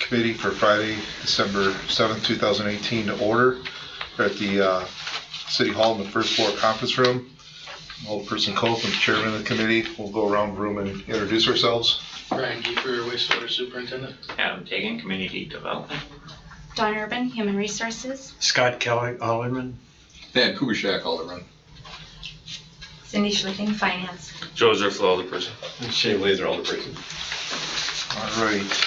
committee for Friday, December 7th, 2018 to order. We're at the City Hall in the first floor conference room. Alderperson Copeland, chairman of the committee. We'll go around the room and introduce ourselves. Brian Giefer, wastewater superintendent. Adam Tagan, community development. Dawn Urban, human resources. Scott Kelly, alderman. Dan Kubiszak, alderman. Cindy Schlichting, finance. Joseph, alderperson. And Shane Laser, alderperson. All right.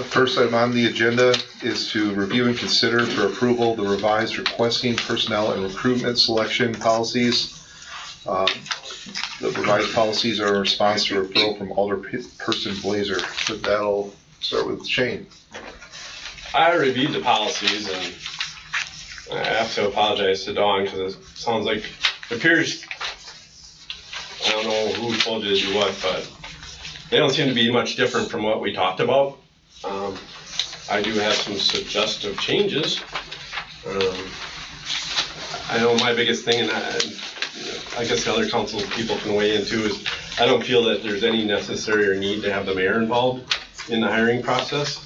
First item on the agenda is to review and consider for approval the revised requesting personnel and recruitment selection policies. The revised policies are a response to referral from Alderperson Blazer. So that'll start with Shane. I reviewed the policies and I have to apologize to Dawn because it sounds like it appears, I don't know who told you to do what, but they don't seem to be much different from what we talked about. I do have some suggestive changes. I know my biggest thing, and I guess the other council people can weigh in too, is I don't feel that there's any necessary or need to have the mayor involved in the hiring process,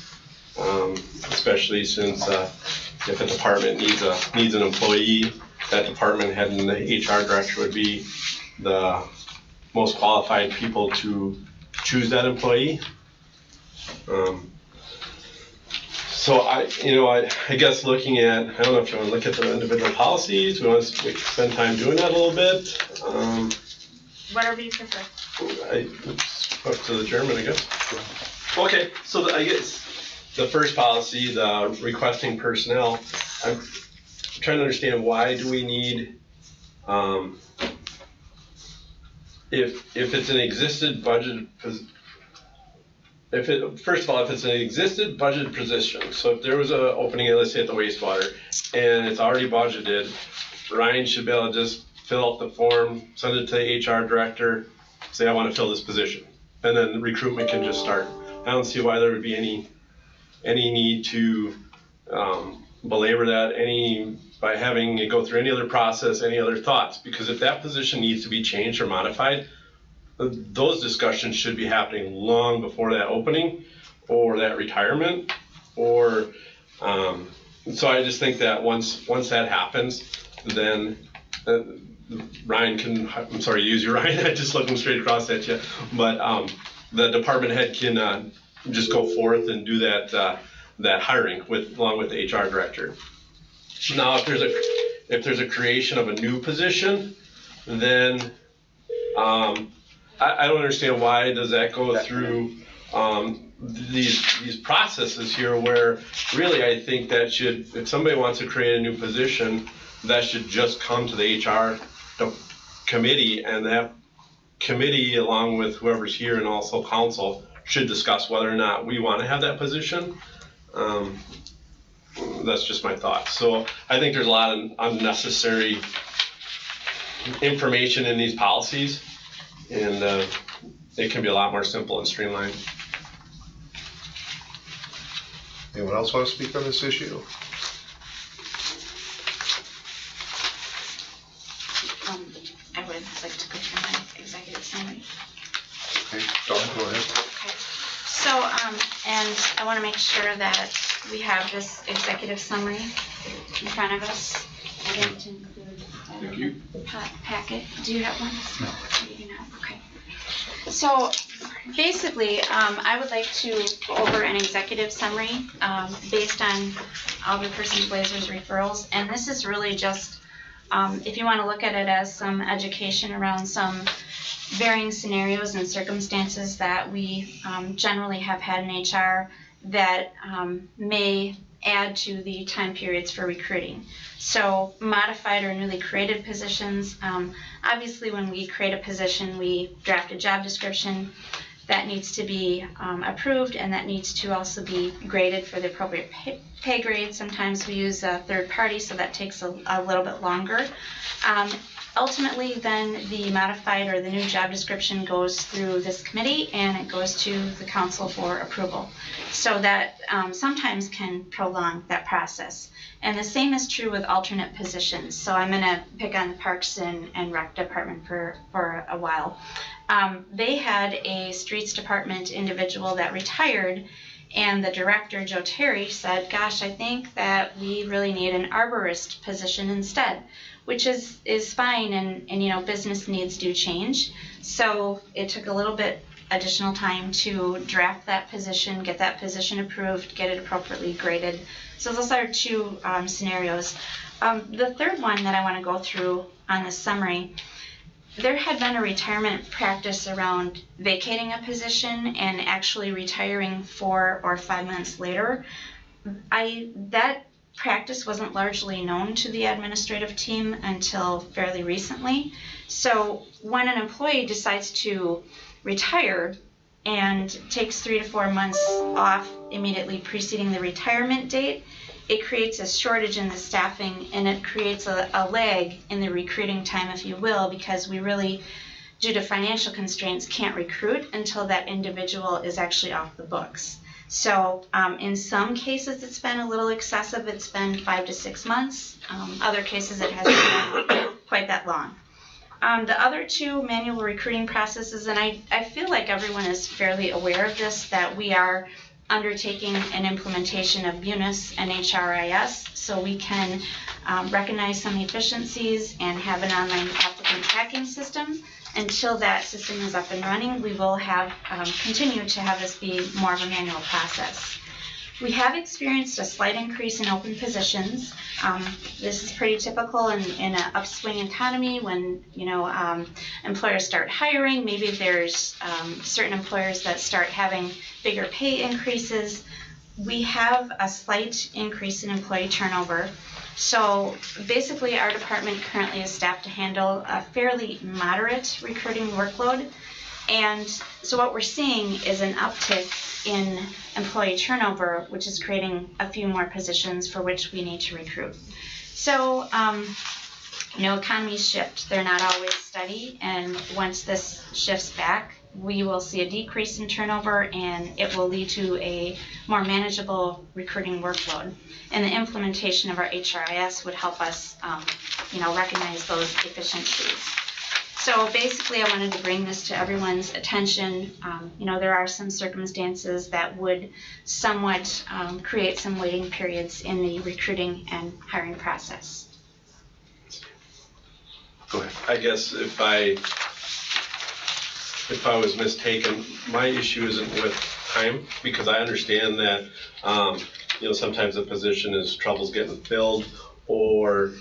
especially since if a department needs an employee, that department head and the HR director would be the most qualified people to choose that employee. So I guess looking at, I don't know if you want to look at the individual policies, we want to spend time doing that a little bit. Whatever you prefer. It's up to the chairman, I guess. Okay, so I guess the first policy, the requesting personnel, I'm trying to understand why do we need, if it's an existed budget, first of all, if it's an existed budget position, so if there was an opening, let's say at the wastewater, and it's already budgeted, Ryan should be able to just fill out the form, send it to the HR director, say I want to fill this position, and then recruitment can just start. I don't see why there would be any need to belabor that by having it go through any other process, any other thoughts, because if that position needs to be changed or modified, those discussions should be happening long before that opening or that retirement, or so I just think that once that happens, then Ryan can, I'm sorry to use you, Ryan, I just looking straight across at you, but the department head can just go forth and do that hiring along with the HR director. Now, if there's a creation of a new position, then I don't understand why does that go through these processes here, where really I think that should, if somebody wants to create a new position, that should just come to the HR committee, and that committee, along with whoever's here and also council, should discuss whether or not we want to have that position. That's just my thoughts. So I think there's a lot of unnecessary information in these policies, and it can be a lot more simple and streamlined. Anyone else want to speak on this issue? I would like to go through my executive summary. Okay, Dawn, go ahead. Okay. So, and I want to make sure that we have this executive summary in front of us. I didn't include a packet. Do you have one? No. You do not? Okay. So basically, I would like to go over an executive summary based on Alderperson Blazer's referrals, and this is really just if you want to look at it as some education around some varying scenarios and circumstances that we generally have had in HR that may add to the time periods for recruiting. So modified or newly created positions, obviously when we create a position, we draft a job description that needs to be approved, and that needs to also be graded for the appropriate pay grade. Sometimes we use a third party, so that takes a little bit longer. Ultimately, then the modified or the new job description goes through this committee and it goes to the council for approval. So that sometimes can prolong that process. And the same is true with alternate positions. So I'm going to pick on the Parks and Rec Department for a while. They had a streets department individual that retired, And the director, Joe Terry, said, gosh, I think that we really need an arborist position instead, which is fine, and business needs do change. So it took a little bit additional time to draft that position, get that position approved, get it appropriately graded. So those are two scenarios. The third one that I want to go through on this summary, there had been a retirement practice around vacating a position and actually retiring 4 or 5 months later. That practice wasn't largely known to the administrative team until fairly recently. So when an employee decides to retire and takes 3 to 4 months off immediately preceding the retirement date, it creates a shortage in the staffing, and it creates a lag in the recruiting time, if you will, because we really, due to financial constraints, can't recruit until that individual is actually off the books. So in some cases it's been a little excessive. It's been 5 to 6 months. Other cases it hasn't been quite that long. The other two manual recruiting processes, and I feel like everyone is fairly aware of this, that we are undertaking an implementation of Munis and HRIS, so we can recognize some efficiencies and have an online applicant tracking system. Until that system is up and running, we will have continue to have this be more of a manual process. We have experienced a slight increase in open positions. This is pretty typical in an upswing economy when employers start hiring. Maybe there's certain employers that start having bigger pay increases. We have a slight increase in employee turnover. So basically our department currently is staffed to handle a fairly moderate recruiting workload. And so what we're seeing is an uptick in employee turnover, which is creating a few more positions for which we need to recruit. So, economies shift. They're not always steady, and once this shifts back, we will see a decrease in turnover, and it will lead to a more manageable recruiting workload. And the implementation of our HRIS would help us, recognize those efficiencies. So basically, I wanted to bring this to everyone's attention. There are some circumstances that would somewhat create some waiting periods in the recruiting and hiring process. Go ahead. I guess if I was mistaken, my issue isn't with time, because I understand that sometimes a position is troubles getting filled, or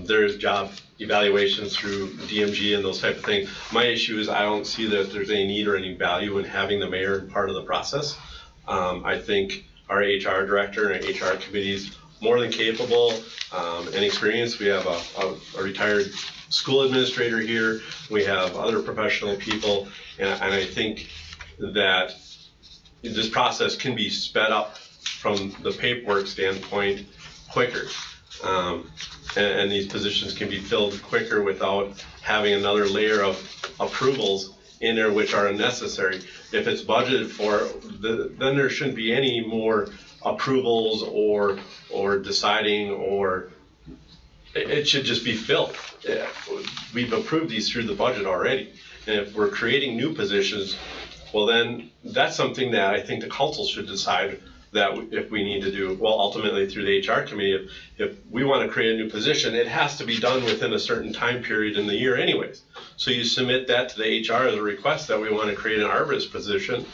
there's job evaluations through DMG and those type of things. My issue is I don't see that there's any need or any value in having the mayor part of the process. I think our HR director and HR committee is more than capable and experienced. We have a retired school administrator here. We have other professional people, and I think that this process can be sped up from the paperwork standpoint quicker. And these positions can be filled quicker without having another layer of approvals in there which are unnecessary. If it's budgeted for, then there shouldn't be any more approvals or deciding, or it should just be filled. We've approved these through the budget already. And if we're creating new positions, well then that's something that I think the council should decide that if we need to do, well, ultimately through the HR committee, if we want to create a new position, it has to be done within a certain time period in the year anyways. So you submit that to the HR as a request that we want to create an arborist position.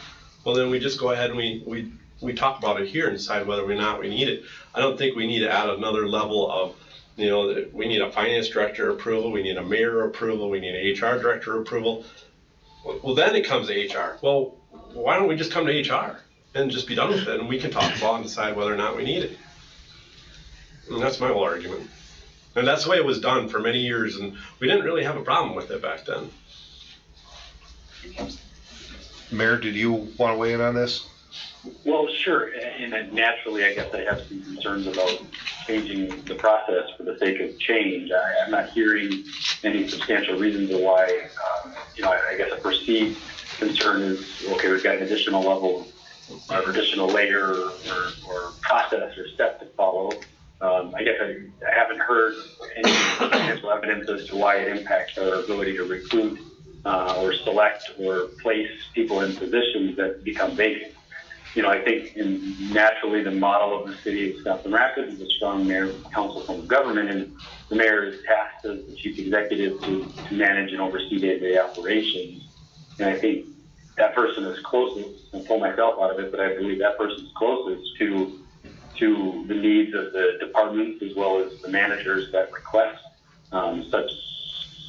Well, then we just go ahead and we talk about it here and decide whether or not we need it. I don't think we need to add another level of, we need a finance director approval, we need a mayor approval, we need an HR director approval. Well, then it comes to HR. Well, why don't we just come to HR and just be done with it, and we can talk about and decide whether or not we need it. And that's my whole argument. And that's the way it was done for many years, and we didn't really have a problem with it back then. Mayor, did you want to weigh in on this? Well, sure, and then naturally, I guess I have some concerns about changing the process for the sake of change. I'm not hearing any substantial reasons of why. I guess a perceived concern is, okay, we've got an additional level or additional layer or process or step to follow. I guess I haven't heard any substantial evidence as to why it impacts our ability to recruit or select or place people in positions that become vacant. I think naturally the model of the city of South Rapids is a strong mayor council form of government, and the mayor is tasked as the chief executive to manage and oversee day-to-day operations. And I think that person is closest, and pull myself out of it, but I believe that person is closest to the needs of the departments as well as the managers that request such.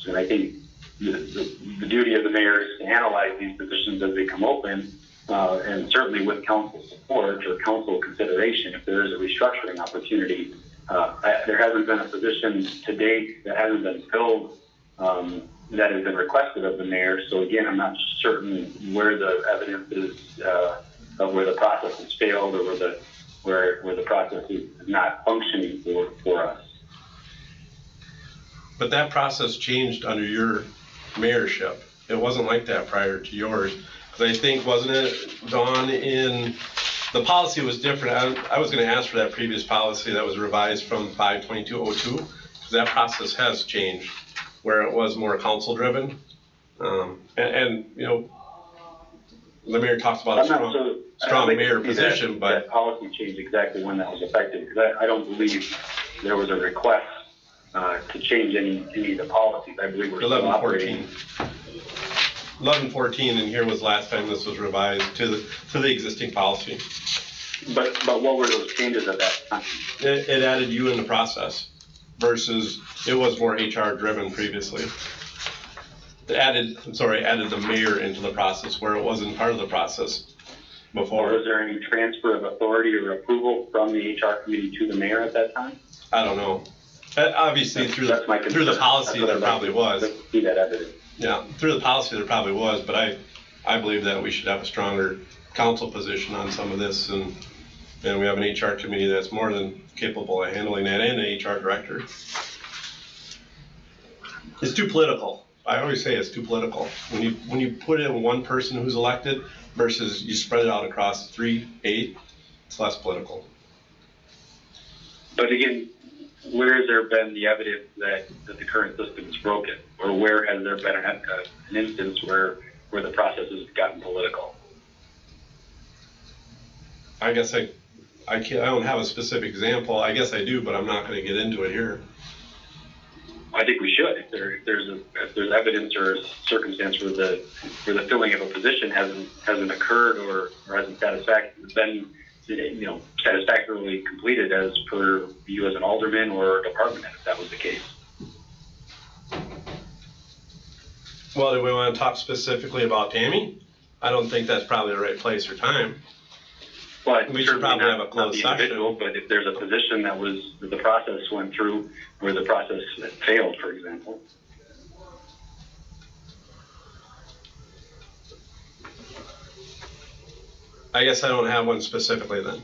And I think the duty of the mayor is to analyze these positions as they come open, and certainly with council support or council consideration, if there is a restructuring opportunity. There hasn't been a position to date that hasn't been filled that has been requested of the mayor. So again, I'm not certain where the evidence is of where the process has failed or where the process is not functioning for us. But that process changed under your mayorship. It wasn't like that prior to yours. Because I think, wasn't it, Dawn, the policy was different. I was going to ask for that previous policy that was revised from 5/22/02, because that process has changed, where it was more council driven. And the mayor talks about a strong mayor position, but that policy changed exactly when that was effective, because I don't believe there was a request to change any of the policies. I believe we're still 11/14. operating. 11/14, and here was last time this was revised to the existing policy. But what were those changes at that time? It added you in the process versus it was more HR driven previously. It added the mayor into the process where it wasn't part of the process Or before. was there any transfer of authority or approval from the HR committee to the mayor at that time? I don't know. Obviously through That's my concern. the policy That's what there I'd like probably to was. see that evidence. Yeah, through the policy there probably was, but I believe that we should have a stronger council position on some of this, and we have an HR committee that's more than capable of handling that, and an HR director. It's too political. I always say it's too political. When you put in one person who's elected versus you spread it out across 8, it's less political. But again, where has there been the evidence that the current system is broken? Or where has there been an instance where the process has gotten political? I guess I don't have a specific example. I guess I do, but I'm not going to get into it here. I think we should. If there's evidence or a circumstance where the filling of a position hasn't occurred or hasn't been satisfactorily completed as per you as an alderman or a department head, if that was the case. Well, do we want to talk specifically about Tammy? I don't think that's probably the right place or time. But We should probably have a closed not the individual, but if there's a position that the process went through where the process failed, for example. I guess I don't have one specifically then.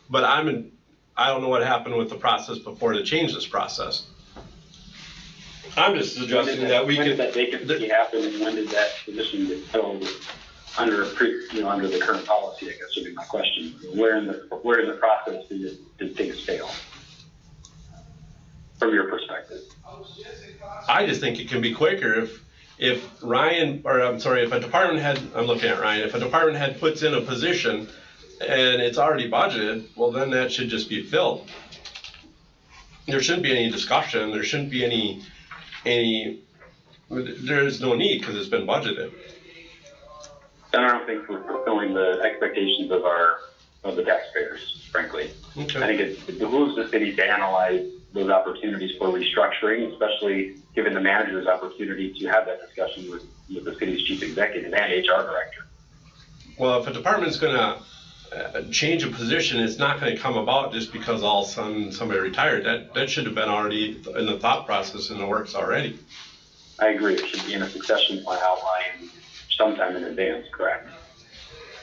But I don't know what happened with the process before to change this process. I'm just suggesting that we when could. did that vacancy happen, and when did that position get filled under the current policy? I guess would be my question. Where in the process did things fail, from your perspective? I just think it can be quicker if a department head, I'm looking at Ryan, if a department head puts in a position and it's already budgeted, well then that should just be filled. There shouldn't be any discussion, there shouldn't be there's no need because it's been budgeted. I don't think we're fulfilling the expectations of the taxpayers, frankly. Okay. I think it behooves the city to analyze those opportunities for restructuring, especially given the manager's opportunity to have that discussion with the city's chief executive and HR director. Well, if a department's gonna change a position, it's not gonna come about just because all of a sudden somebody retired. That should have been already in the thought process in the works already. I agree, it should be in a succession plan outlined sometime in advance, correct?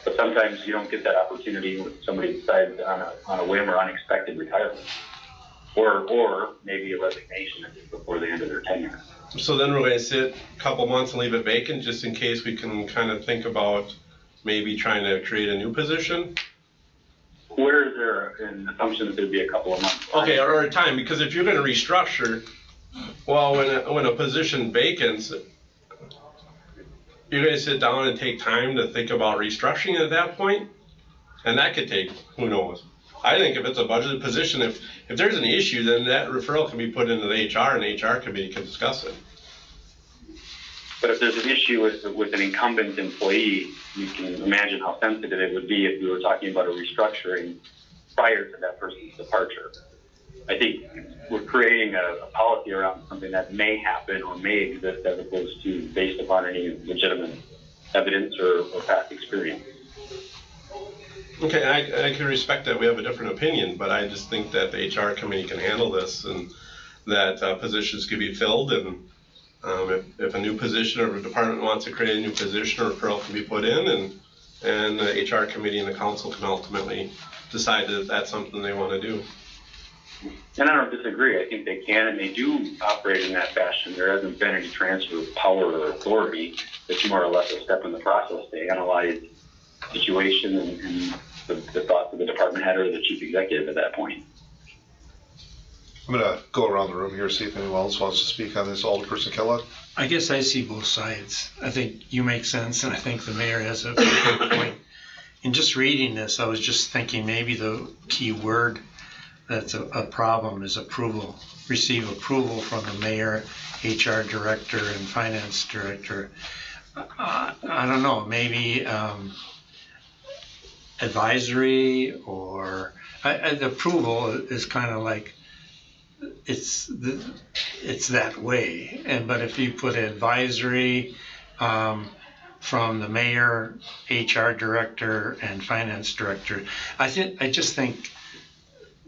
But sometimes you don't get that opportunity when somebody decides on a whim or unexpected retirement. Or maybe a resignation just before the end of their tenure. So then we're gonna sit a couple months and leave it vacant just in case we can kind of think about maybe trying to create a new position? Where is there an assumption that there'd be a couple of months? Okay, or a time, because if you're gonna restructure, well, when a position vacants, you're gonna sit down and take time to think about restructuring at that point? And that could take, who knows? I think if it's a budgeted position, if there's an issue, then that referral can be put into the HR and the HR committee can discuss it. But if there's an issue with an incumbent employee, you can imagine how sensitive it would be if we were talking about a restructuring prior to that person's departure. I think we're creating a policy around something that may happen or may exist as opposed to based upon any legitimate evidence or past experience. Okay, I can respect that we have a different opinion, but I just think that the HR committee can handle this and that positions can be filled, and if a new position or a department wants to create a new position, a referral can be put in, and the HR committee and the council can ultimately decide that that's something they want to do. And I don't disagree. I think they can and they do operate in that fashion. There hasn't been any transfer of power or authority. It's more or less a step in the process. They analyze the situation and the thoughts of the department head or the chief executive at that point. I'm gonna go around the room here, see if anyone else wants to speak on this. Alderperson Kellogg? I guess I see both sides. I think you make sense, and I think the mayor has a good point. In just reading this, I was just thinking maybe the key word that's a problem is approval. Receive approval from the mayor, HR director, and finance director. I don't know, maybe advisory or the approval is kind of like it's that way. But if you put advisory from the mayor, HR director, and finance director, I just think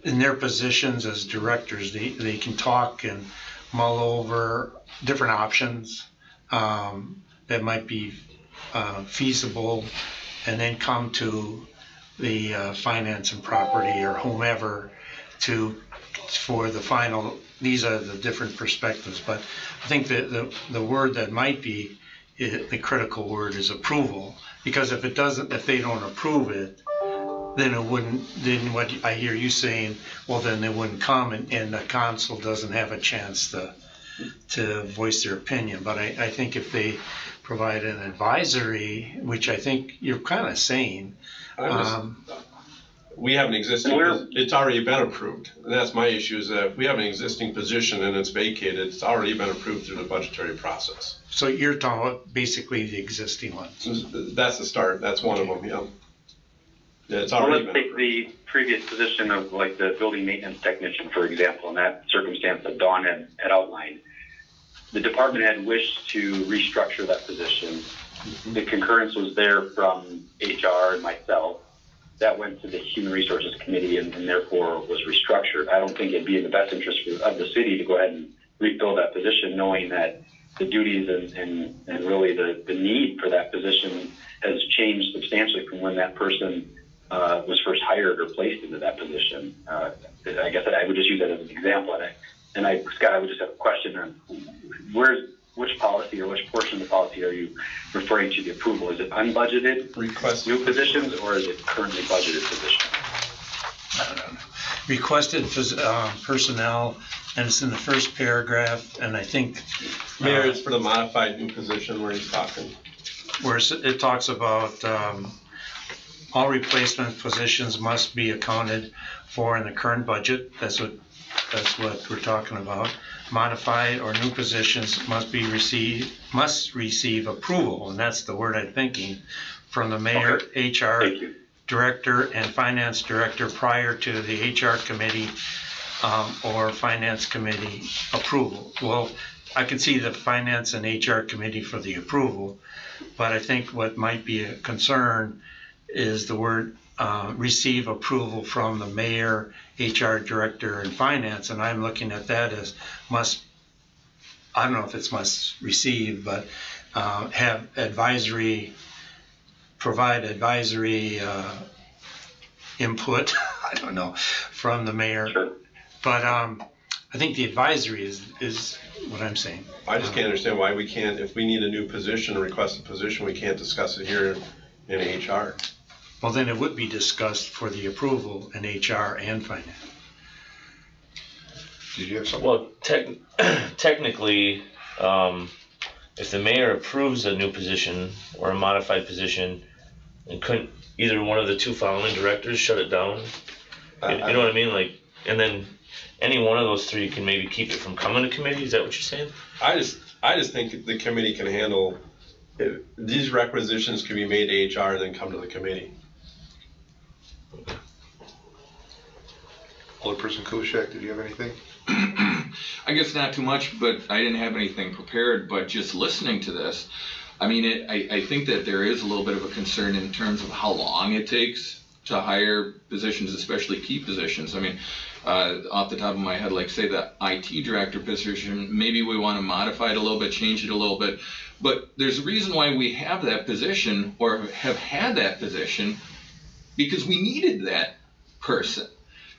in their positions as directors, they can talk and mull over different options that might be feasible, and then come to the finance and property or whomever for the final. These are the different perspectives, but I think that the word that might be the critical word is approval, because if they don't approve it, then it wouldn't. Then what I hear you saying, well, then they wouldn't come, and the council doesn't have a chance to voice their opinion. But I think if they provide an advisory, which I think you're kind of saying, we have an existing, it's already been approved. And that's my issue, is that if we have an existing position and it's vacated, it's already been approved through the budgetary process. So you're talking about basically the existing ones. That's the start. That's one of them, yeah. It's Well, already let's been take approved. the previous position of like the building maintenance technician, for example, in that circumstance that Dawn had outlined. The department had wished to restructure that position. The concurrence was there from HR and myself. That went to the Human Resources Committee and therefore was restructured. I don't think it'd be in the best interest of the city to go ahead and refill that position, knowing that the duties and really the need for that position has changed substantially from when that person was first hired or placed into that position. I guess I would just use that as an example. Scott, I would just have a question on which policy or which portion of the policy are you referring to the approval? Is it unbudgeted new positions, or is it currently budgeted positions? I don't know. Requested personnel, and it's in the first paragraph, and I think Mayor, it's for the modified new position where he's talking. where it talks about all replacement positions must be accounted for in the current budget. That's what we're talking about. Modified or new positions must receive approval, and that's the word I'm thinking, from the mayor, Okay. HR Thank you. director, and finance director prior to the HR committee or finance committee approval. Well, I can see the finance and HR committee for the approval, but I think what might be a concern is the word receive approval from the mayor, HR director, and finance, and I'm looking at that as must. I don't know if it's must receive, but have advisory, provide advisory input. I don't know, from the mayor. Sure. But I think the advisory is what I'm saying. I just can't understand why we can't, if we need a new position, a requested position, we can't discuss it here in HR. Well, then it would be discussed for the approval in HR and finance. Did you have something? Well, technically, if the mayor approves a new position or a modified position, And couldn't either one of the two following directors shut it down? You know what I mean? Like, and then any one of those three can maybe keep it from coming to committee? Is that what you're saying? I just think the committee can handle, these requisitions can be made to HR, then come to the committee. Alderperson Kuschak, did you have anything? I guess not too much, but I didn't have anything prepared, but just listening to this, I mean, I think that there is a little bit of a concern in terms of how long it takes to hire positions, especially key positions. I mean, off the top of my head, like say the IT director position, maybe we want to modify it a little bit, change it a little bit, but there's a reason why we have that position or have had that position, because we needed that person.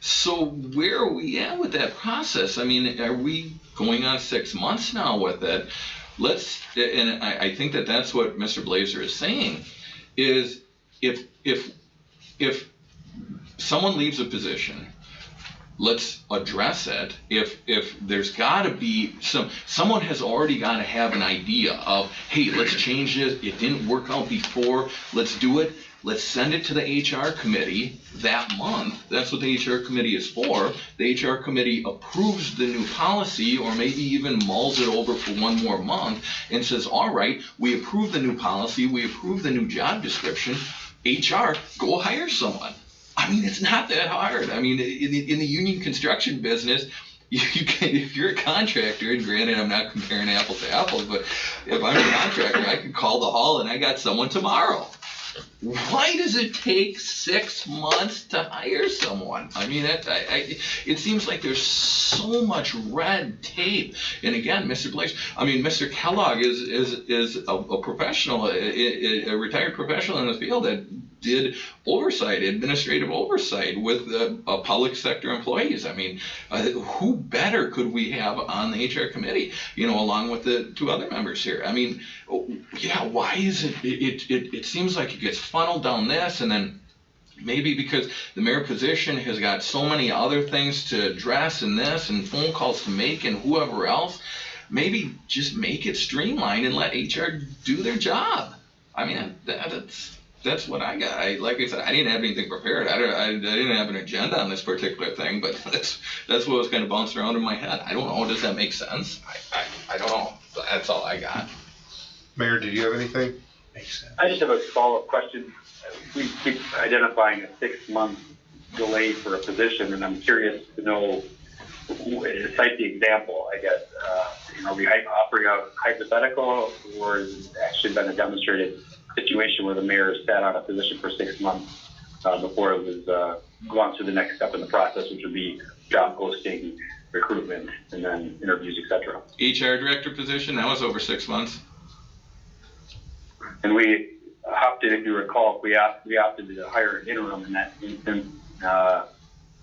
So where are we at with that process? I mean, are we going on 6 months now with it? And I think that that's what Mr. Blazer is saying, is if someone leaves a position, let's address it. If there's got to be someone has already got to have an idea of, hey, let's change this. It didn't work out before. Let's do it. Let's send it to the HR committee that month. That's what the HR committee is for. The HR committee approves the new policy, or maybe even mulls it over for one more month and says, all right, we approve the new policy, we approve the new job description. HR, go hire someone. I mean, it's not that hard. I mean, in the union construction business, you can, if you're a contractor, and granted I'm not comparing apples to apples, but if I'm a contractor, I can call the hall and I got someone tomorrow. Why does it take 6 months to hire someone? I mean, it seems like there's so much red tape. And again, Mr. Kellogg is a professional, a retired professional in the field that did administrative oversight with public sector employees. I mean, who better could we have on the HR committee, along with the two other members here? I mean, yeah, why is it seems like it gets funneled down this, and then maybe because the mayor position has got so many other things to address and this and phone calls to make and whoever else, maybe just make it streamlined and let HR do their job. I mean, that's what I got. Like I said, I didn't have anything prepared. I didn't have an agenda on this particular thing, but that's what was kind of bouncing around in my head. I don't know. Does that make sense? I don't know. That's all I got. Mayor, did you have anything? Makes sense. I just have a follow-up question. We keep identifying a 6-month delay for a position, and I'm curious to know, cite the example, I guess. Are we offering a hypothetical, or has it actually been a demonstrated situation where the mayor sat on a position for 6 months before it was gone through the next step in the process, which would be job posting, recruitment, and then interviews, etc. HR director position, that was over 6 months. And we opted, if you recall, we opted to hire an interim in that instance. I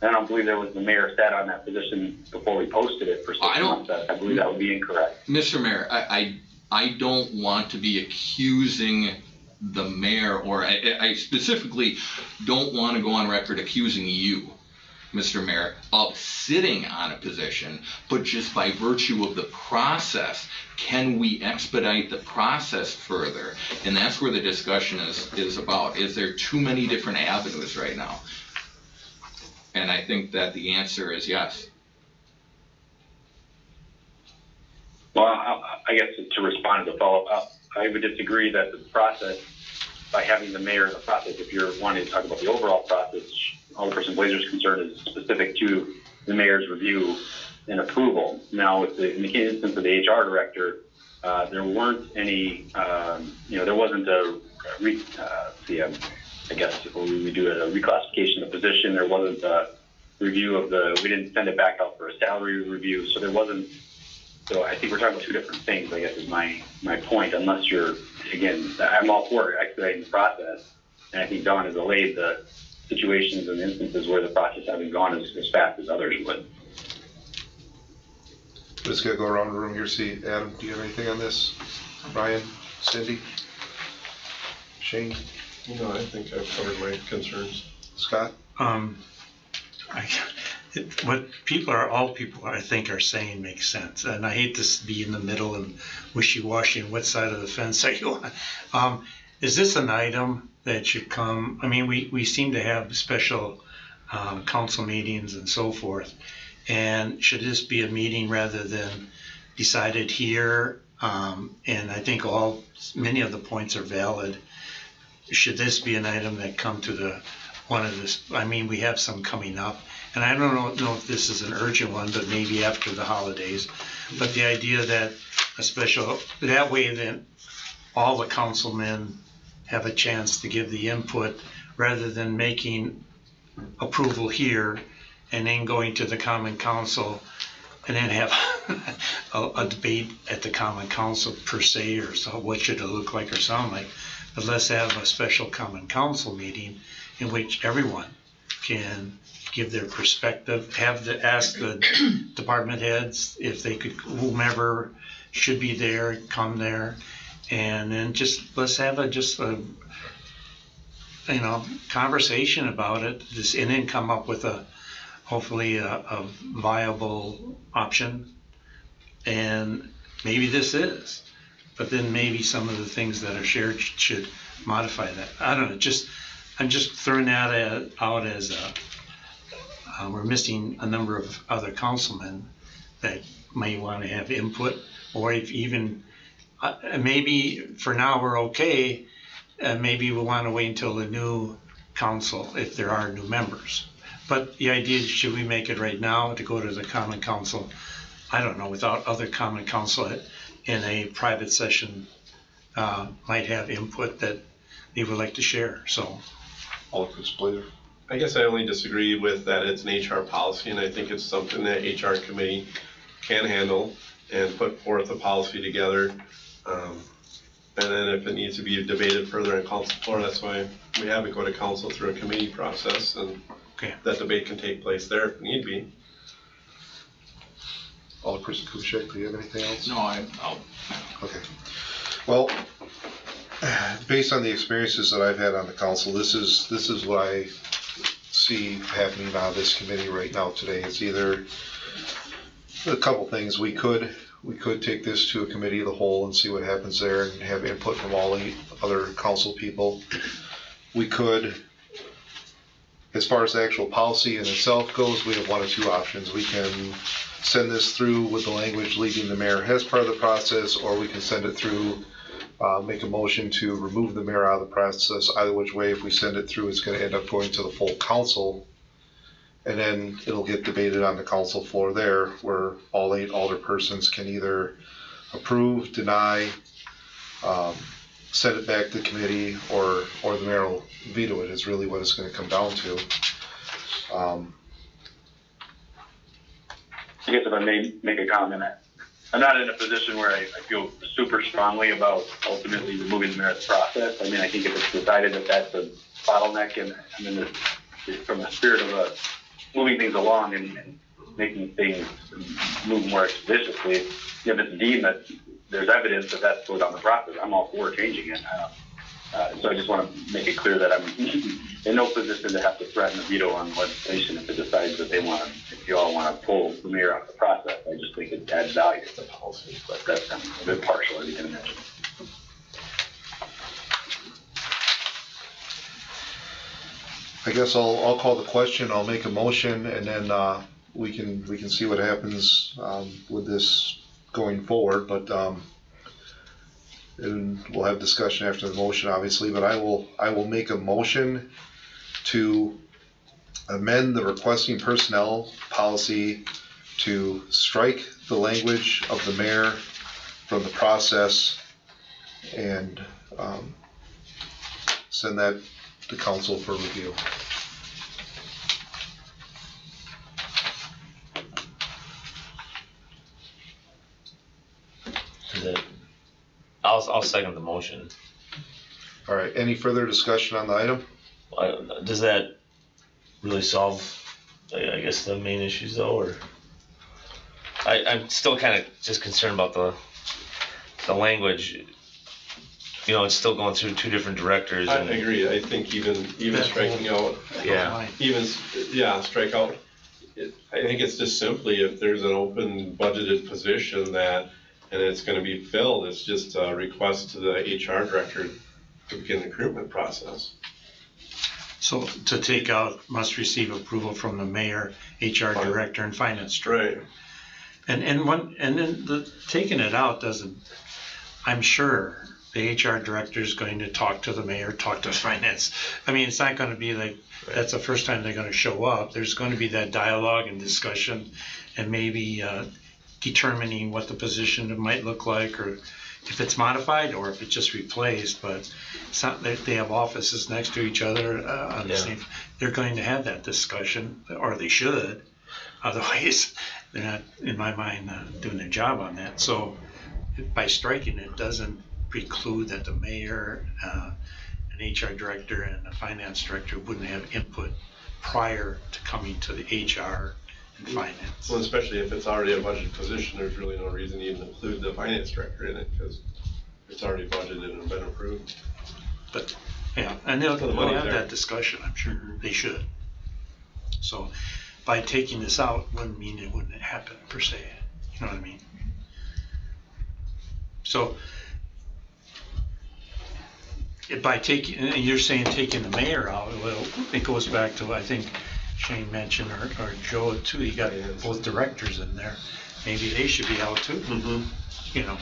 don't believe there was the mayor sat on that position before we posted it for 6 months. I believe that would be incorrect. Mr. Mayor, I don't want to be accusing the mayor, or I specifically don't want to go on record accusing you, Mr. Mayor, of sitting on a position, but just by virtue of the process, can we expedite the process further? And that's where the discussion is about. Is there too many different avenues right now? And I think that the answer is yes. Well, I guess to respond to the follow-up, I would disagree that the process, by having the mayor in the process, if you're wanting to talk about the overall process, Alderperson Blazer's concern is specific to the mayor's review and approval. Now, in the instance of the HR director, there weren't any, there wasn't I guess we do a reclassification of the position. There wasn't a review we didn't send it back out for a salary review, so there wasn't. So I think we're talking about two different things, I guess, is my point, unless you're, again, I'm all for expediting the process, and I think Dawn has allayed the situations and instances where the process hasn't gone as fast as others would. We're just going to go around the room here. See, Adam, do you have anything on this? Ryan, Cindy, Shane? No, I think I've covered my concerns. Scott? What all people I think are saying makes sense, and I hate to be in the middle and wishy-washy and what side of the fence are you on. is this an item that should come, I mean, we seem to have special council meetings and so forth. And should this be a meeting rather than decided here? And I think many of the points are valid. Should this be an item that come to I mean, we have some coming up. And I don't know if this is an urgent one, but maybe after the holidays. But the idea that that way then all the councilmen have a chance to give the input rather than making approval here and then going to the common council and then have a debate at the common council per se, or so what should it look like or sound like. But let's have a special common council meeting in which everyone can give their perspective, ask the department heads if they could, whomever should be there, come there, and then let's have a conversation about it, and then come up with hopefully a viable option. And maybe this is, but then maybe some of the things that are shared should modify that. I don't know, I'm just throwing that out as we're missing a number of other councilmen that may want to have input, or if even maybe for now we're okay. Maybe we'll want to wait until the new council if there are new members. But the idea is, should we make it right now to go to the common council? I don't know, without other common council in a private session might have input that they would like to share. So, Alderman Splitter. I guess I only disagree with that it's an HR policy, and I think it's something that HR committee can handle and put forth a policy together. And then if it needs to be debated further on council floor, that's why we have it go to council through a committee process, and that debate can take place there if need be. Alderperson Kuschek, do you have anything else? No, I'll. Okay. Well, based on the experiences that I've had on the council, this is what I see happening on this committee right now today. It's either a couple things. We could take this to a committee of the whole and see what happens there and have input from all the other council people. We could, as far as the actual policy in itself goes, we have one of two options. We can send this through with the language leaving the mayor as part of the process, or we can send it through, make a motion to remove the mayor out of the process. Either which way, if we send it through, it's going to end up going to the full council, and then it'll get debated on the council floor there, where all 8 alderpersons can either approve, deny, send it back to committee, or the mayor will veto it, is really what it's going to come down to. I guess if I may make a comment, I'm not in a position where I feel super strongly about ultimately removing the mayor of the process. I mean, I think if it's decided that that's a bottleneck, and I mean, from the spirit of moving things along and making things move more expeditiously, if it's deemed that there's evidence that that's slowed down the process, I'm all for changing it. So I just want to make it clear that I'm in no position to have to threaten a veto on legislation if it decides that if you all want to pull the mayor out of the process. I just think it adds value to the policy, but that's a bit partial, as you can imagine. I guess I'll call the question, I'll make a motion, and then we can see what happens with this going forward, but and we'll have discussion after the motion, obviously, but I will make a motion to amend the requesting personnel policy to strike the language of the mayor from the process and send that to council for review. I'll second the motion. All right, any further discussion on the item? Does that really solve, I guess, the main issues though, or? I'm still kind of just concerned about the language. You know, it's still going through 2 different directors. I agree. I think even striking out, strike out. I think it's just simply if there's an open budgeted position and it's going to be filled, it's just a request to the HR director to begin the recruitment process. So to take out, must receive approval from the mayor, HR director, and finance director. Right. And then taking it out doesn't, I'm sure the HR director is going to talk to the mayor, talk to finance. I mean, it's not going to be like, that's the first time they're going to show up. There's going to be that dialogue and discussion, and maybe determining what the position might look like, or if it's modified or if it's just replaced. But it's not, they have offices next to each other on the same. They're going to have that discussion, or they should. Otherwise, they're not, in my mind, doing their job on that. So by striking it, doesn't preclude that the mayor, an HR director, and a finance director wouldn't have input prior to coming to the HR and finance. Well, especially if it's already a budget position, there's really no reason to even include the finance director in it, because it's already budgeted and been approved. But, yeah, and they'll the money's have there. that discussion, I'm sure. They should. So by taking this out wouldn't mean it wouldn't happen per se. You know what I mean? So by taking, and you're saying taking the mayor out, well, it goes back to, I think Shane mentioned, or Joe too, you got both directors in there. Maybe they should be out too, you know,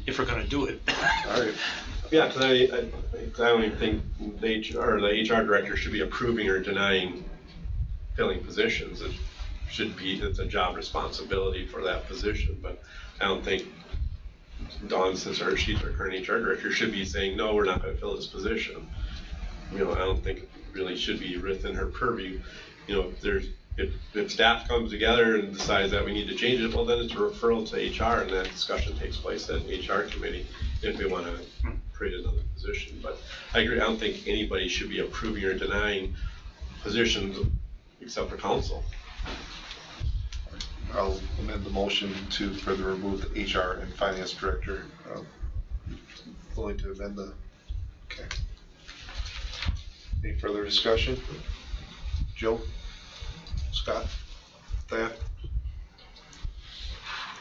if we're gonna do it. All right. Yeah, because I don't even think the HR director should be approving or denying filling positions. It should be, it's a job responsibility for that position, but I don't think Dawn, since she's our current HR director, should be saying, no, we're not gonna fill this position. You know, I don't think it really should be within her purview. You know, if staff comes together and decides that we need to change it, well, then it's a referral to HR, and that discussion takes place at HR committee if we want to create another position. But I agree, I don't think anybody should be approving or denying positions except for council. I'll amend the motion to further remove the HR and finance director. Willing to amend the, okay. Any further discussion? Joe? Scott? Thad?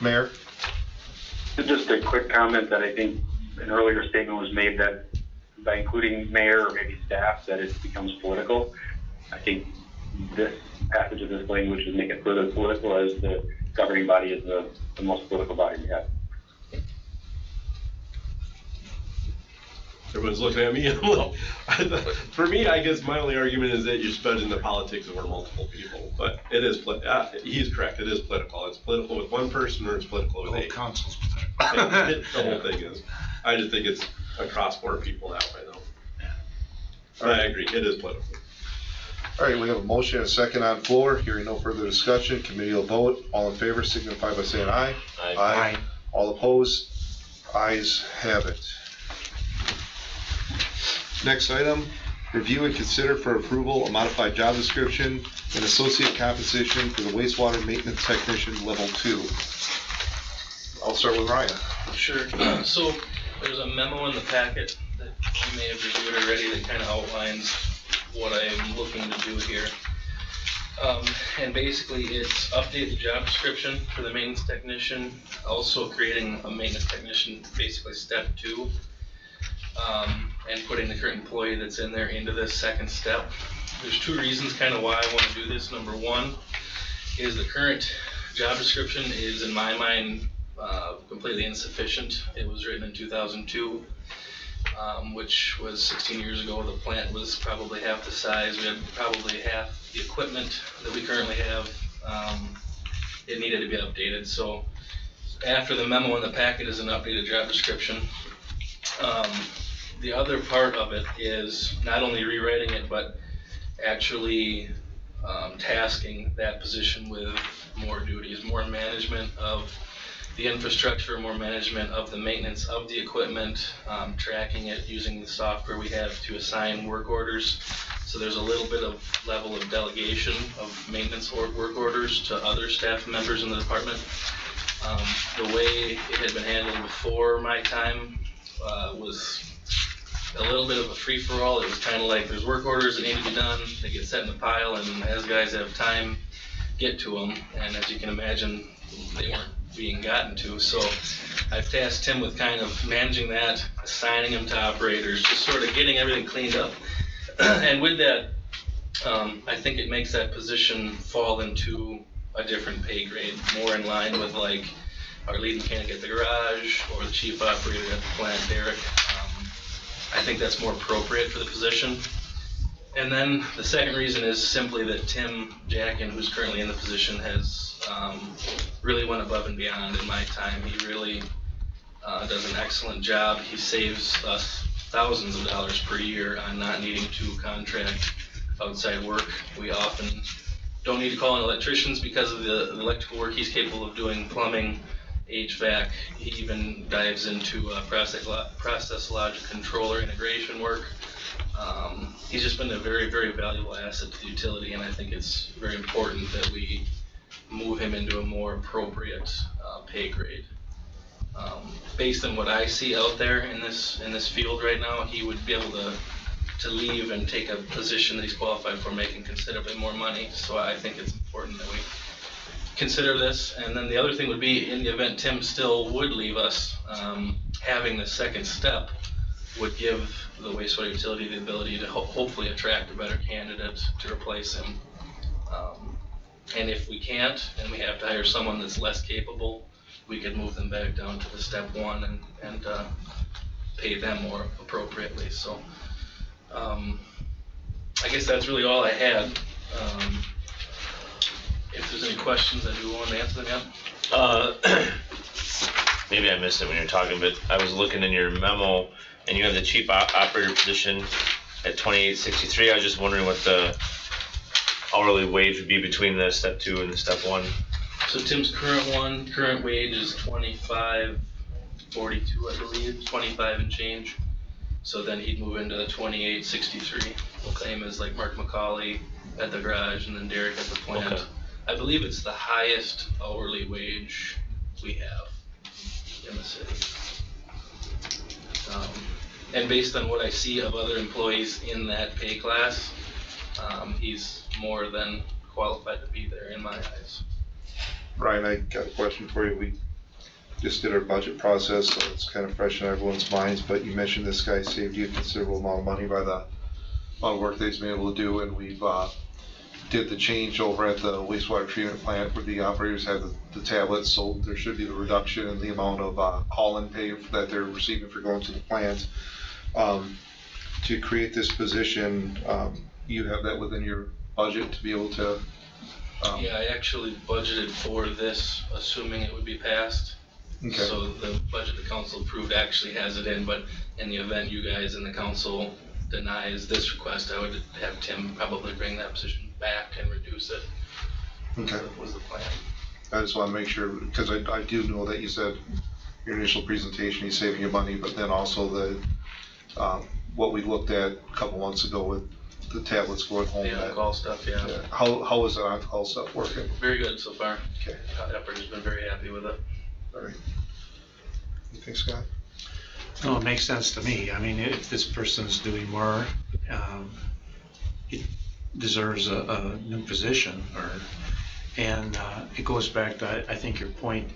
Mayor? Just a quick comment that I think an earlier statement was made that by including mayor or maybe staff, that it becomes political. I think this passage of this language would make it further political, as the governing body is the most political body we have. Everyone's looking at me. For me, I guess my only argument is that you're spreading the politics over multiple people. But it is, he's correct, it is political. It's political with one person, or it's political with eight. Council's The whole thing is. I just think it's across more people that way, though. But I agree, it is political. All right, we have a motion and a second on floor. Hearing no further discussion, committee will vote. All in favor signify by saying aye. Aye. All opposed? Ayes have it. Next item, review and consider for approval a modified job description and associate compensation for the wastewater maintenance technician level 2. I'll start with Ryan. Sure. So there's a memo in the packet that you may have reviewed already that kind of outlines what I'm looking to do here. And basically it's update the job description for the maintenance technician, also creating a maintenance technician, basically step 2, and putting the current employee that's in there into this second step. There's 2 reasons kind of why I want to do this. Number 1 is the current job description is, in my mind, completely insufficient. It was written in 2002. Which was 16 years ago. The plant was probably half the size. We had probably half the equipment that we currently have. It needed to be updated. So after the memo in the packet is an updated job description. The other part of it is not only rewriting it, but actually tasking that position with more duties, more management of the infrastructure, more management of the maintenance of the equipment, tracking it using the software we have to assign work orders. So there's a little bit of level of delegation of maintenance or work orders to other staff members in the department. The way it had been handled before my time was a little bit of a free-for-all. It was kind of like there's work orders that need to be done, they get set in the pile, and as guys have time, get to them. And as you can imagine, they weren't being gotten to. So I've tasked Tim with kind of managing that, assigning him to operators, just sort of getting everything cleaned up. And with that, I think it makes that position fall into a different pay grade, more in line with like our lead mechanic at the garage or the chief operator at the plant, Derek. I think that's more appropriate for the position. And then the second reason is simply that Tim Jackin, who's currently in the position, has really went above and beyond in my time. He really does an excellent job. He saves us thousands of dollars per year on not needing to contract outside work. We often don't need to call in electricians because of the electrical work he's capable of doing, plumbing, HVAC. He even dives into process logic controller integration work. He's just been a very, very valuable asset to the utility, and I think it's very important that we move him into a more appropriate pay grade. Based on what I see out there in this field right now, he would be able to leave and take a position that he's qualified for, making considerably more money. So I think it's important that we consider this. And then the other thing would be, in the event Tim still would leave us, having the second step would give the wastewater utility the ability to hopefully attract a better candidate to replace him. And if we can't, and we have to hire someone that's less capable, we could move them back down to the step one and pay them more appropriately. So I guess that's really all I had. If there's any questions, I do want to answer them. Yeah. Maybe I missed it when you were talking, but I was looking in your memo, and you have the chief operator position at $28.63. I was just wondering what the hourly wage would be between the step 2 and the step 1. So Tim's current wage is $25.42, I believe, 25 and change. So then he'd move into the $28.63, same as like Mark McCauley at the garage and then Derek at the plant. Okay. I believe it's the highest hourly wage we have in the city. And based on what I see of other employees in that pay class, he's more than qualified to be there in my eyes. Ryan, I got a question for you. We just did our budget process, so it's kind of fresh in everyone's minds, but you mentioned this guy saved you a considerable amount of money by the amount of work that he's been able to do, and we've did the change over at the wastewater treatment plant where the operators have the tablets, so there should be the reduction in the amount of call-in pay that they're receiving for going to the plant. To create this position, you have that within your budget to be able to? Yeah, I actually budgeted for this, assuming it would be passed. Okay. So the budget the council approved actually has it in, but in the event you guys in the council denies this request, I would have Tim probably bring that position back and reduce it. Okay. That was the plan. I just want to make sure, because I do know that you said your initial presentation, he's saving you money, but then also the what we looked at a couple months ago with the tablets going home. The on-call stuff, yeah. How is that on-call stuff working? Very good so far. Okay. Operator's been very happy with it. All right. You think, Scott? No, it makes sense to me. I mean, if this person's doing more, it deserves a new position, and it goes back to, I think, your point.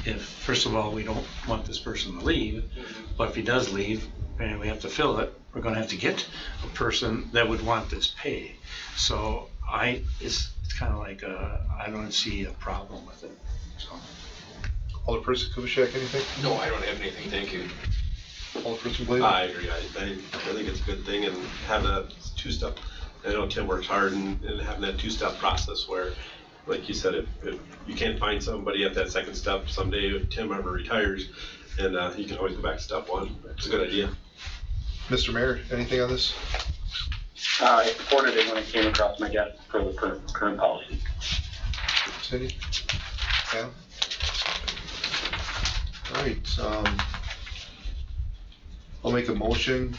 If, first of all, we don't want this person to leave, but if he does leave and we have to fill it, we're going to have to get a person that would want this pay. So it's kind of like I don't see a problem with it. So. Alderperson Kubaschak, anything? No, I don't have anything, thank you. Alderperson Blade? I agree, I think it's a good thing, and having that two-step, I know Tim works hard, and having that two-step process where, like you said, if you can't find somebody at that second step someday, if Tim ever retires, and you can always go back to step 1. It's a good idea. Mr. Mayor, anything on this? I supported it when it came across my desk for the current policy. Cindy? Yeah? All right. I'll make a motion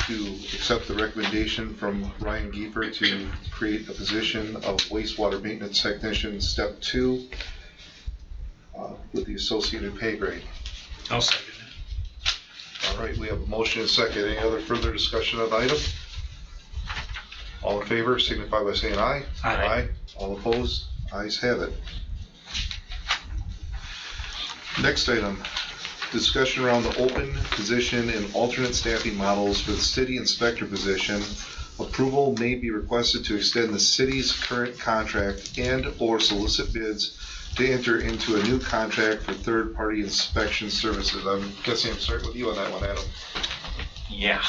to accept the recommendation from Ryan Giefer to create a position of wastewater maintenance technician step 2 with the associated pay grade. I'll second it. All right, we have a motion and a second. Any other further discussion of the item? All in favor signify by saying aye. Aye. All opposed? Ayes have it. Next item, discussion around the open position and alternate staffing models for the city inspector position. Approval may be requested to extend the city's current contract and/or solicit bids to enter into a new contract for third-party inspection services. I'm guessing I'm starting with you on that one, Adam. Yeah.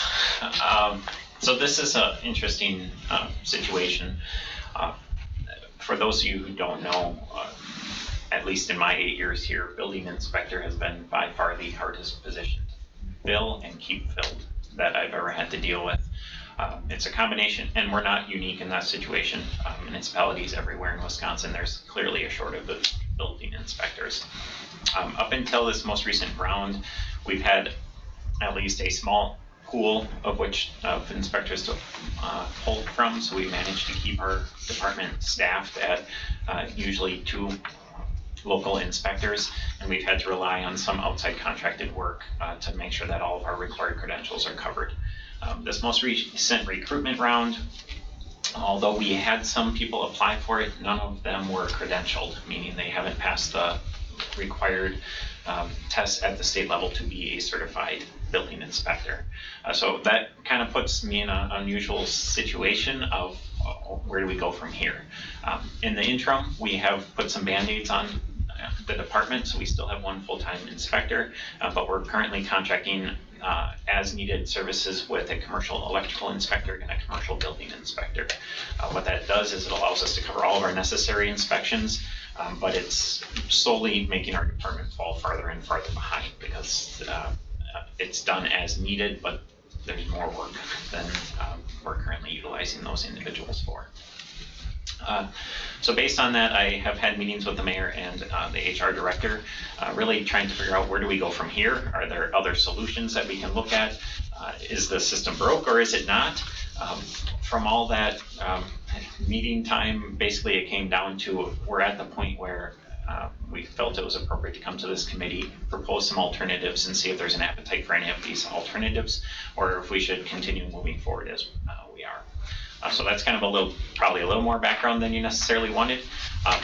So this is an interesting situation. For those of you who don't know, at least in my 8 years here, building inspector has been by far the hardest position to fill and keep filled that I've ever had to deal with. It's a combination, and we're not unique in that situation. Municipalities everywhere in Wisconsin, there's clearly a shortage of building inspectors. Up until this most recent round, we've had at least a small pool of inspectors to pull from, so we managed to keep our department staffed at usually 2 local inspectors, and we've had to rely on some outside contracted work to make sure that all of our required credentials are covered. This most recent recruitment round, although we had some people apply for it, none of them were credentialed, meaning they haven't passed the required tests at the state level to be a certified building inspector. So that kind of puts me in an unusual situation of where do we go from here. In the interim, we have put some band-aids on the department, so we still have 1 full-time inspector, but we're currently contracting as needed services with a commercial electrical inspector and a commercial building inspector. What that does is it allows us to cover all of our necessary inspections, but it's solely making our department fall farther and farther behind because it's done as needed, but there's more work than we're currently utilizing those individuals for. So based on that, I have had meetings with the mayor and the HR director, really trying to figure out where do we go from here? Are there other solutions that we can look at? Is the system broke or is it not? From all that meeting time, basically it came down to we're at the point where we felt it was appropriate to come to this committee, propose some alternatives and see if there's an appetite for any of these alternatives or if we should continue moving forward as we are. So that's kind of probably a little more background than you necessarily wanted,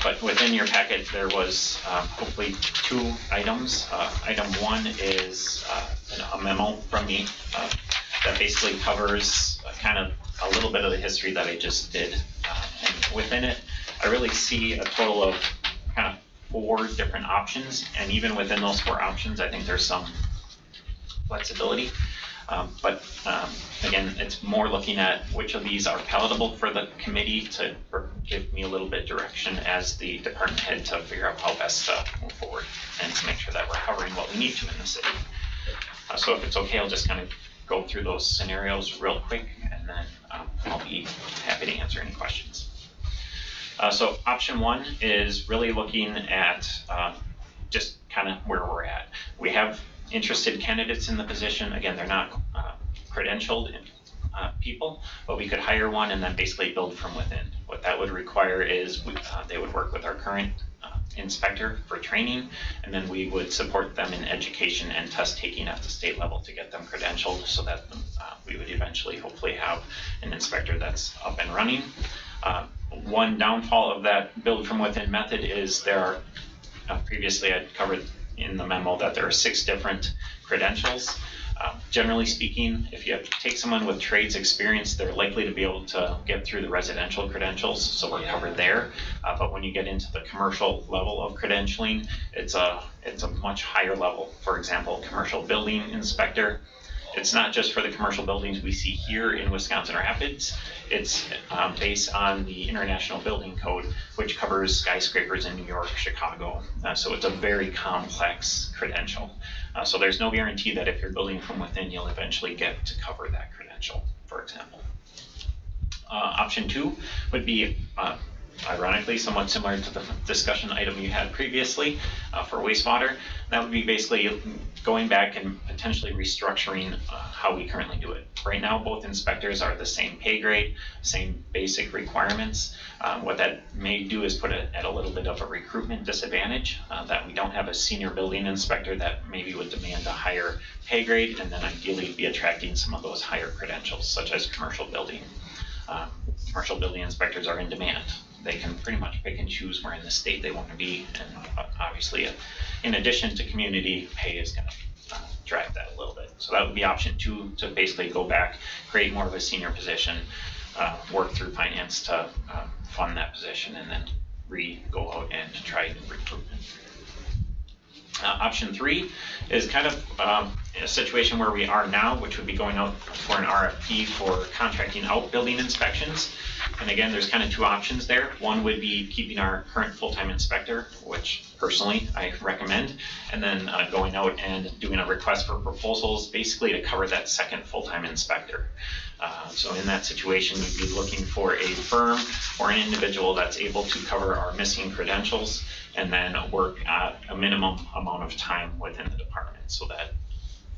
but within your packet there was hopefully 2 items. Item 1 is a memo from me that basically covers kind of a little bit of the history that I just did. And within it, I really see a total of kind of 4 different options, and even within those 4 options, I think there's some flexibility. But again, it's more looking at which of these are palatable for the committee to give me a little bit direction as the department head to figure out how best to move forward and to make sure that we're covering what we need to in the city. So if it's okay, I'll just kind of go through those scenarios real quick, and then I'll be happy to answer any questions. So option 1 is really looking at just kind of where we're at. We have interested candidates in the position. Again, they're not credentialed people, but we could hire one and then basically build from within. What that would require is they would work with our current inspector for training, and then we would support them in education and test taking at the state level to get them credentialed so that we would eventually hopefully have an inspector that's up and running. One downfall of that build from within method is there are, previously I'd covered in the memo that there are 6 different credentials. Generally speaking, if you take someone with trades experience, they're likely to be able to get through the residential credentials, so we're covered there. But when you get into the commercial level of credentialing, it's a much higher level. For example, commercial building inspector. It's not just for the commercial buildings we see here in Wisconsin Rapids. It's based on the International Building Code, which covers skyscrapers in New York, Chicago. So it's a very complex credential. So there's no guarantee that if you're building from within, you'll eventually get to cover that credential, for example. Option 2 would be, ironically, somewhat similar to the discussion item you had previously for wastewater. That would be basically going back and potentially restructuring how we currently do it. Right now, both inspectors are the same pay grade, same basic requirements. What that may do is put it at a little bit of a recruitment disadvantage, that we don't have a senior building inspector that maybe would demand a higher pay grade, and then ideally be attracting some of those higher credentials, such as commercial building. Commercial building inspectors are in demand. they can pretty much pick and choose where in the state they want to be. And obviously, in addition to community, pay is going to drive that a little bit. So that would be option 2, to basically go back, create more of a senior position, work through finance to fund that position, and then go out and try recruitment. Option 3 is kind of a situation where we are now, which would be going out for an RFP for contracting out building inspections. And again, there's kind of 2 options there. One would be keeping our current full-time inspector, which personally I recommend, and then going out and doing a request for proposals, basically to cover that second full-time inspector. So in that situation, we'd be looking for a firm or an individual that's able to cover our missing credentials, and then work at a minimum amount of time within the department, so that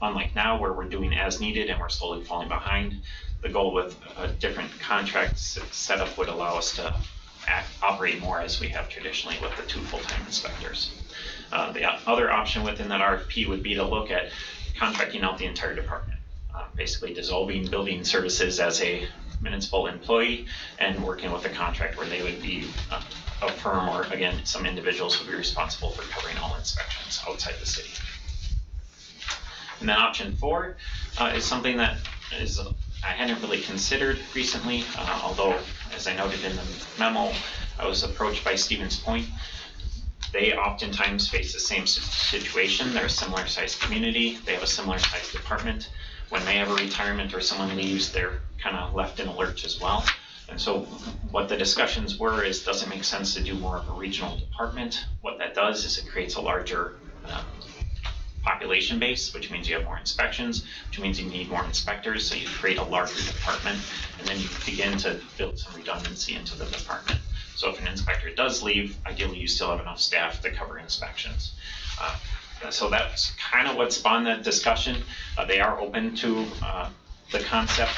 unlike now where we're doing as needed and we're slowly falling behind, the goal with a different contract setup would allow us to operate more as we have traditionally with the 2 full-time inspectors. The other option within that RFP would be to look at contracting out the entire department, basically dissolving building services as a municipal employee and working with a contract where they would be a firm, or again, some individuals would be responsible for covering all inspections outside the city. And then option 4 is something that I hadn't really considered recently, although as I noted in the memo, I was approached by Stevens Point. They oftentimes face the same situation. They're a similar sized community. They have a similar sized department. When they have a retirement or someone leaves, they're kind of left in a lurch as well. And so what the discussions were is, does it make sense to do more of a regional department? What that does is it creates a larger population base, which means you have more inspections, which means you need more inspectors, so you create a larger department, and then you begin to build some redundancy into the department. So if an inspector does leave, ideally you still have enough staff to cover inspections. So that's kind of what spawned that discussion. They are open to the concept.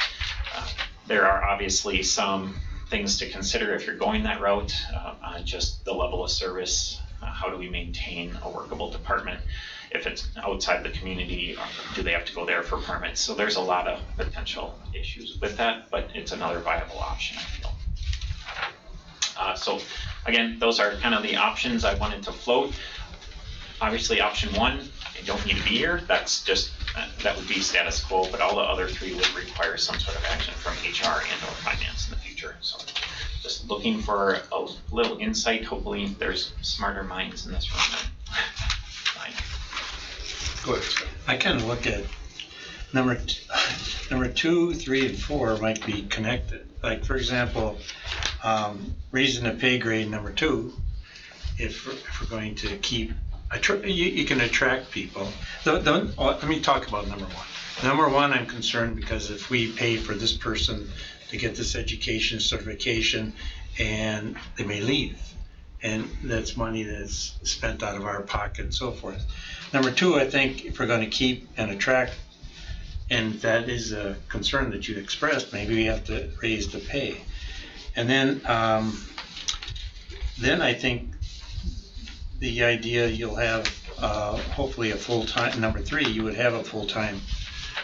There are obviously some things to consider if you're going that route, on just the level of service. How do we maintain a workable department? If it's outside the community, do they have to go there for permits? So there's a lot of potential issues with that, but it's another viable option, I feel. So again, those are kind of the options I wanted to float. Obviously, option 1, you don't need to be here. That's just, that would be status quo, but all the other 3 would require some sort of action from HR and or finance in the future. So just looking for a little insight. Hopefully there's smarter minds in this room. Go ahead. I kind of look at number 2, 3, and 4 might be connected. Like, for example, raising the pay grade number 2, if we're going to keep, you can attract people. Let me talk about number 1. Number 1, I'm concerned because if we pay for this person to get this education certification and they may leave, and that's money that's spent out of our pocket and so forth. Number 2, I think if we're going to keep and attract, and that is a concern that you expressed, maybe we have to raise the pay. And then I think the idea you'll have hopefully a full-time, number 3, you would have a full-time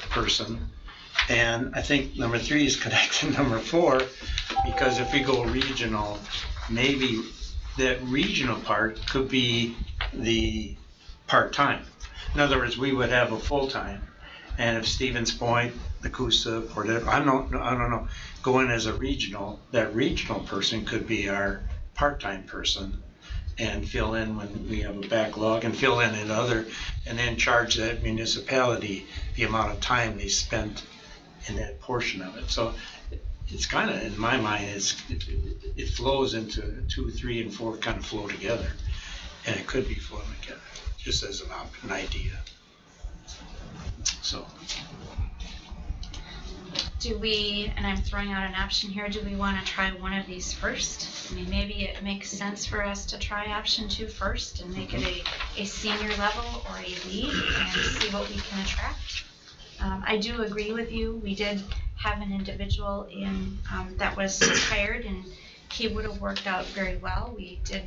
person. And I think number 3 is connected to number 4, because if we go regional, maybe that regional part could be the part-time. In other words, we would have a full-time, and if Stevens Point, the Coosa, or whatever, I don't know, go in as a regional, that regional person could be our part-time person and fill in when we have a backlog, and fill in other, and then charge that municipality the amount of time they spent in that portion of it. So it's kind of, in my mind, it flows into 2, 3, and 4 kind of flow together, and it could be flowing together, just as an idea. So. Do we, and I'm throwing out an option here, do we want to try one of these first? I mean, maybe it makes sense for us to try option 2 first and make it a senior level or a lead and see what we can attract. I do agree with you. We did have an individual that was hired, and he would have worked out very well. We did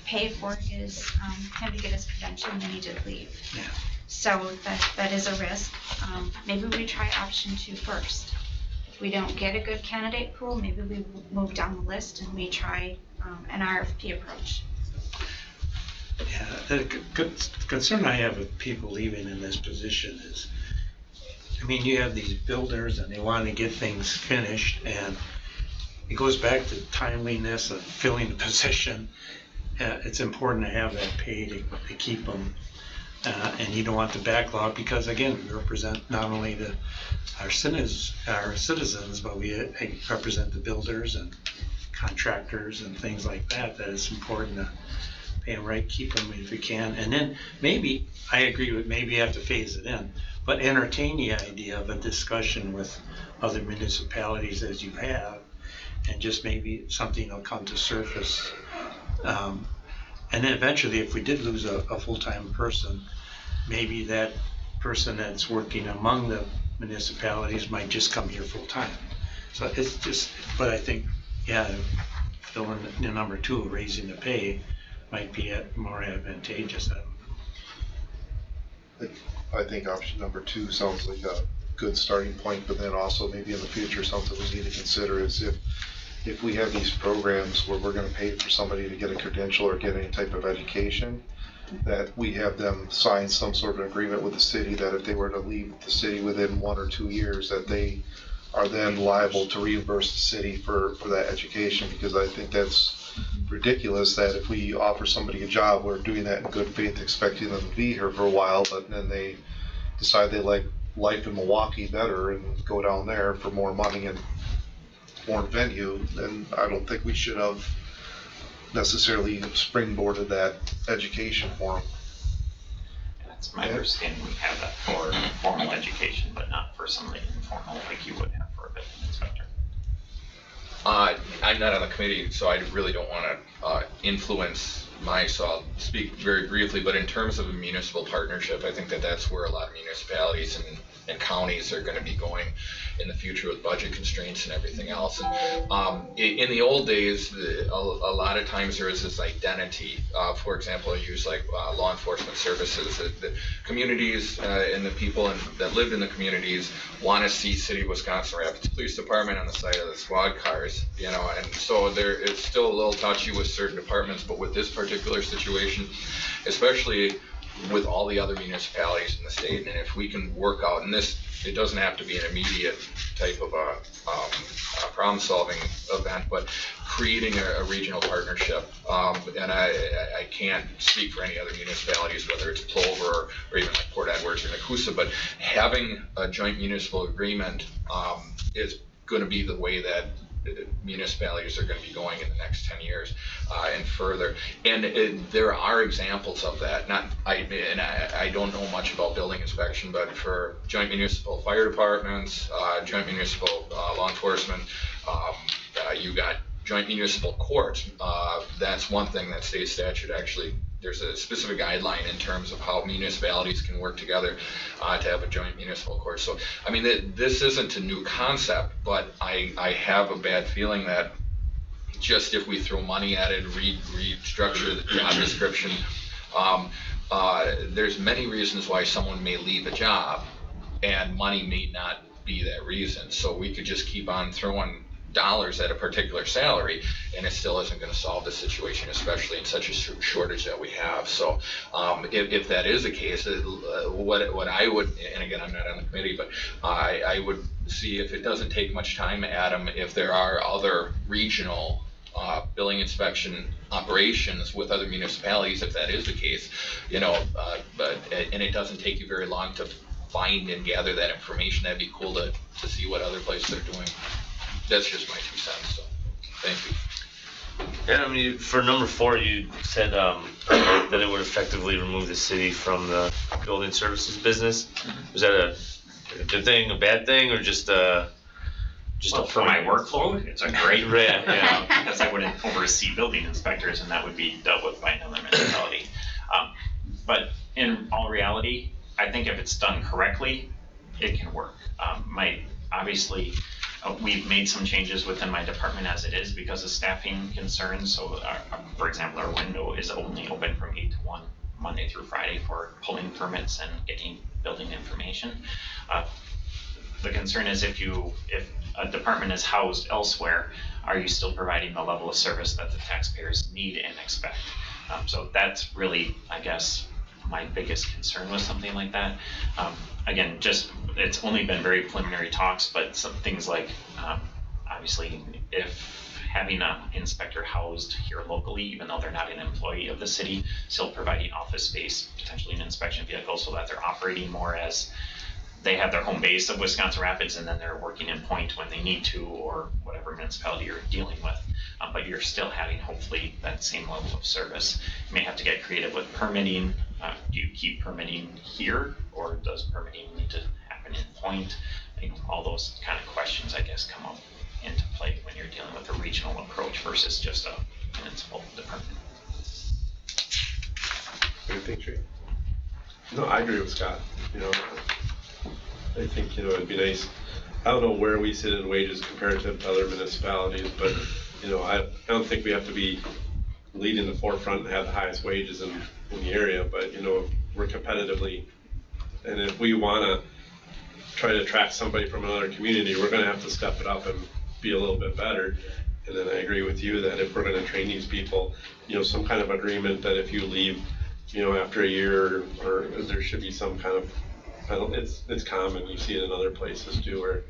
pay for him to get his credential, and then he did leave. Yeah. So that is a risk. Maybe we try option 2 first. If we don't get a good candidate pool, maybe we move down the list and we try an RFP approach. Yeah, the concern I have with people leaving in this position is, I mean, you have these builders and they want to get things finished, and it goes back to timeliness of filling the position. It's important to have that pay to keep them, and you don't want the backlog, because again, we represent not only our citizens, but we represent the builders and contractors and things like that. That it's important to pay them right, keep them if you can, and then maybe, I agree with maybe you have to phase it in, but entertain the idea of a discussion with other municipalities as you have, and just maybe something will come to surface. And then eventually, if we did lose a full-time person, maybe that person that's working among the municipalities might just come here full-time. So it's just, but I think, yeah, filling in number 2, raising the pay might be more advantageous. I don't know. I think option number 2 sounds like a good starting point, but then also maybe in the future, something we need to consider is if we have these programs where we're gonna pay for somebody to get a credential or get any type of education, that we have them sign some sort of agreement with the city that if they were to leave the city within 1 or 2 years, that they are then liable to reimburse the city for that education, because I think that's ridiculous that if we offer somebody a job, we're doing that in good faith, expecting them to be here for a while, but then they decide they like life in Milwaukee better and go down there for more money and more venue, then I don't think we should have necessarily springboarded that education for them. That's my understanding. We have that for formal education, but not for something informal like you would have for a building inspector. I'm not on the committee, so I really don't want to influence so I'll speak very briefly, but in terms of a municipal partnership, I think that that's where a lot of municipalities and counties are going to be going in the future with budget constraints and everything else. And in the old days, a lot of times there is this identity. For example, I use like law enforcement services. The communities and the people that lived in the communities want to see City of Wisconsin Rapids Police Department on the side of the squad cars, you know, and so it's still a little touchy with certain departments, but with this particular situation, especially with all the other municipalities in the state, and if we can work out, and it doesn't have to be an immediate type of a problem-solving event, but creating a regional partnership. And I can't speak for any other municipalities, whether it's Plover or even like Port Edwards or Nakusa, but having a joint municipal agreement is going to be the way that municipalities are going to be going in the next 10 years and further. And there are examples of that. I don't know much about building inspection, but for joint municipal fire departments, joint municipal law enforcement, you got joint municipal courts. That's one thing that state statute actually, there's a specific guideline in terms of how municipalities can work together to have a joint municipal court. So, I mean, this isn't a new concept, but I have a bad feeling that just if we throw money at it, restructure the job description, there's many reasons why someone may leave a job, and money may not be that reason. So we could just keep on throwing dollars at a particular salary, and it still isn't going to solve the situation, especially in such a shortage that we have. So if that is the case, what I would, and again, I'm not on the committee, but I would see if it doesn't take much time, Adam, if there are other regional billing inspection operations with other municipalities, if that is the case, you know, and it doesn't take you very long to find and gather that information, that'd be cool to see what other places are doing. That's just my 2 cents, so thank you. Yeah, I mean, for number 4, you said that it would effectively remove the city from the building services business. Was that a good thing, a bad thing, or just for my workload, it's a great because I wouldn't oversee building inspectors, and that would be dealt with by another municipality. But in all reality, I think if it's done correctly, it can work. Obviously, we've made some changes within my department as it is because of staffing concerns. So, for example, our window is only open from 8 to 1 Monday through Friday for pulling permits and getting building information. The concern is if a department is housed elsewhere, are you still providing the level of service that the taxpayers need and expect? So that's really, I guess, my biggest concern with something like that. Again, just, it's only been very preliminary talks, but some things like, obviously, if having an inspector housed here locally, even though they're not an employee of the city, still providing office space, potentially an inspection vehicle, so that they're operating more as they have their home base of Wisconsin Rapids, and then they're working in Point when they need to, or whatever municipality you're dealing with. But you're still having, hopefully, that same level of service. You may have to get creative with permitting. Do you keep permitting here, or does permitting need to happen in Point? All those kind of questions, I guess, come up into play when you're dealing with a regional approach versus just a municipal department. What do you think, Trey? No, I agree with Scott. I think, it'd be nice. I don't know where we sit in wages comparative to other municipalities, but, I don't think we have to be leading the forefront and have the highest wages in the area, but, we're competitively, and if we want to try to attract somebody from another community, we're going to have to step it up and be a little bit better. And then I agree with you that if we're going to train these people, some kind of agreement that if you leave, after a year, or there should be some kind of, it's common, you see it in other places too,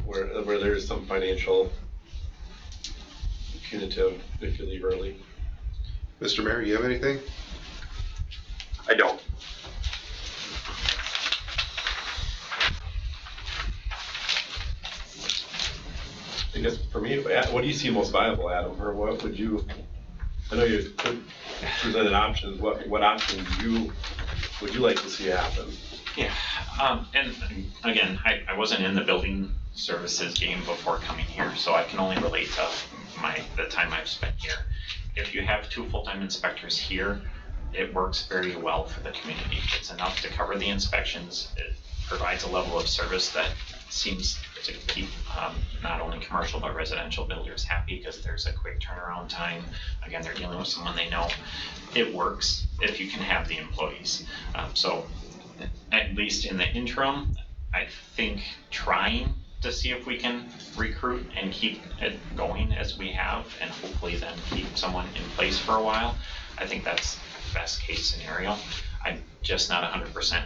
where there's some financial punitive if you leave early. Mr. Mayor, you have anything? I don't. I guess for me, what do you see most viable, Adam, or what would you? I know you presented options. What options would you like to see happen? Yeah, and again, I wasn't in the building services game before coming here, so I can only relate to the time I've spent here. If you have 2 full-time inspectors here, it works very well for the community. It's enough to cover the inspections. It provides a level of service that seems to keep not only commercial but residential builders happy, because there's a quick turnaround time. Again, they're dealing with someone they know. It works if you can have the employees. So at least in the interim, I think trying to see if we can recruit and keep it going as we have, and hopefully then keep someone in place for a while. I think that's the best case scenario. I'm just not 100%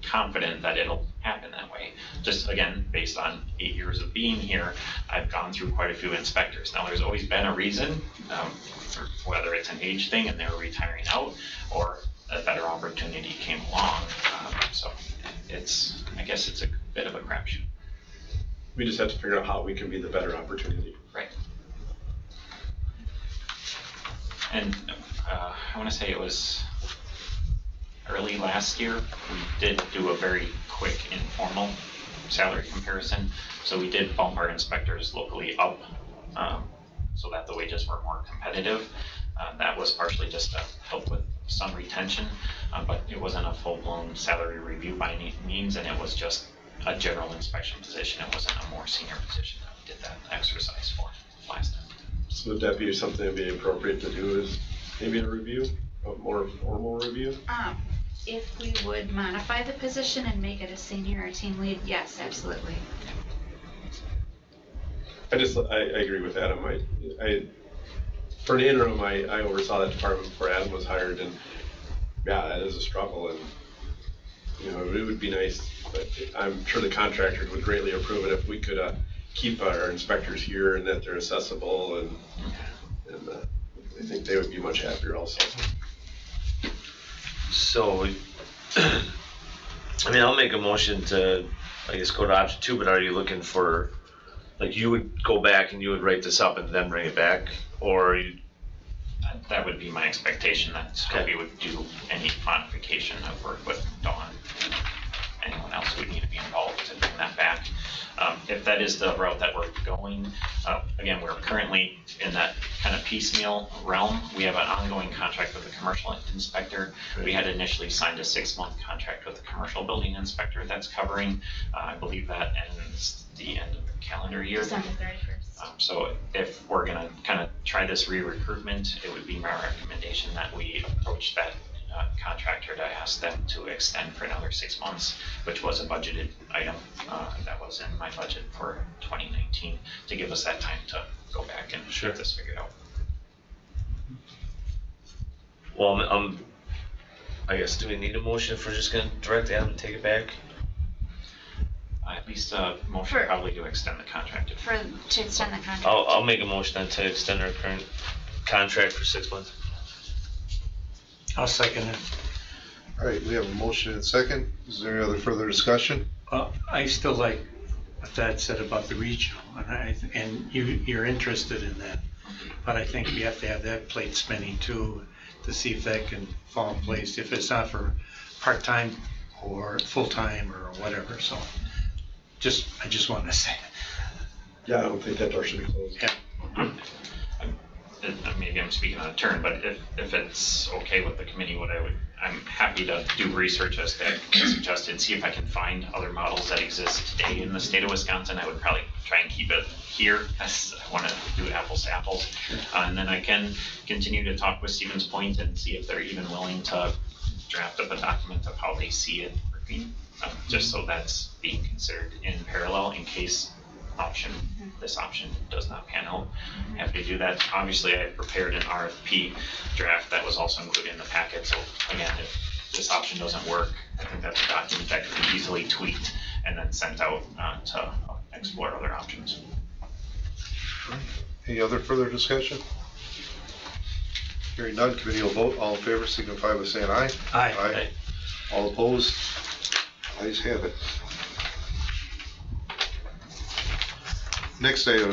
confident that it'll happen that way. Just again, based on 8 years of being here, I've gone through quite a few inspectors. Now there's always been a reason, whether it's an age thing and they're retiring out, or a better opportunity came along. So I guess it's a bit of a crapshoot. We just have to figure out how we can be the better opportunity. Right. And I want to say it was early last year, we did do a very quick informal salary comparison. So we did bump our inspectors locally up so that the wages were more competitive. That was partially just to help with some retention, but it wasn't a full-blown salary review by any means, and it was just a general inspection position. It wasn't a more senior position that we did that exercise for last time. So would that be something that would be appropriate to do, is maybe a review, a more formal review? If we would modify the position and make it a senior or team lead, yes, absolutely. I agree with Adam. For an interim, I oversaw that department before Adam was hired, and yeah, that is a struggle, and it would be nice, but I'm sure the contractors would greatly approve it if we could keep our inspectors here and that they're accessible, and I think they would be much happier also. So, I'll make a motion to, I guess, go to option 2, but are you looking for, like, you would go back and you would write this up and then bring it back, or you? That would be my expectation. That's how we would do any modification. I've worked with Dawn and anyone else who would need to be involved to bring that back. If that is the route that we're going, again, we're currently in that kind of piecemeal realm. We have an ongoing contract with the commercial inspector. We had initially signed a 6-month contract with the commercial building inspector that's covering. I believe that ends the end of the calendar year. December 31st. So if we're going to kind of try this re-recruitment, it would be my recommendation that we approach that contractor to ask them to extend for another 6 months, which was a budgeted item. That was in my budget for 2019 to give us that time to go back and get this figured out. Well, I guess, do we need a motion if we're just gonna direct Adam to take it back? At least a motion For- probably to extend the contract. To extend the contract. I'll make a motion then to extend our current contract for 6 months. I'll second it. All right, we have a motion and a second. Is there any other further discussion? I still like what Thad said about the regional, and you're interested in that. But I think we have to have that plate spinning too, to see if that can fall in place, if it's not for part-time or full-time or whatever, so. I just wanted to say that. Yeah, I don't think that door should be closed. Yeah. Maybe I'm speaking out of turn, but if it's okay with the committee, I'm happy to do research as Doug suggested, see if I can find other models that exist today in the state of Wisconsin. I would probably try and keep it here, as I want to do apples to apples. And then I can continue to talk with Stevens Point and see if they're even willing to draft up a document of how they see it working, just so that's being considered in parallel in case this option does not pan out. I'm happy to do that. Obviously, I prepared an RFP draft that was also included in the packet. So again, if this option doesn't work, I think that's a document that can be easily tweaked and then sent out to explore other options. Any other further discussion? Hearing none, committee will vote. All in favor signify by saying aye. Aye. All opposed? Ayes have it. Next item,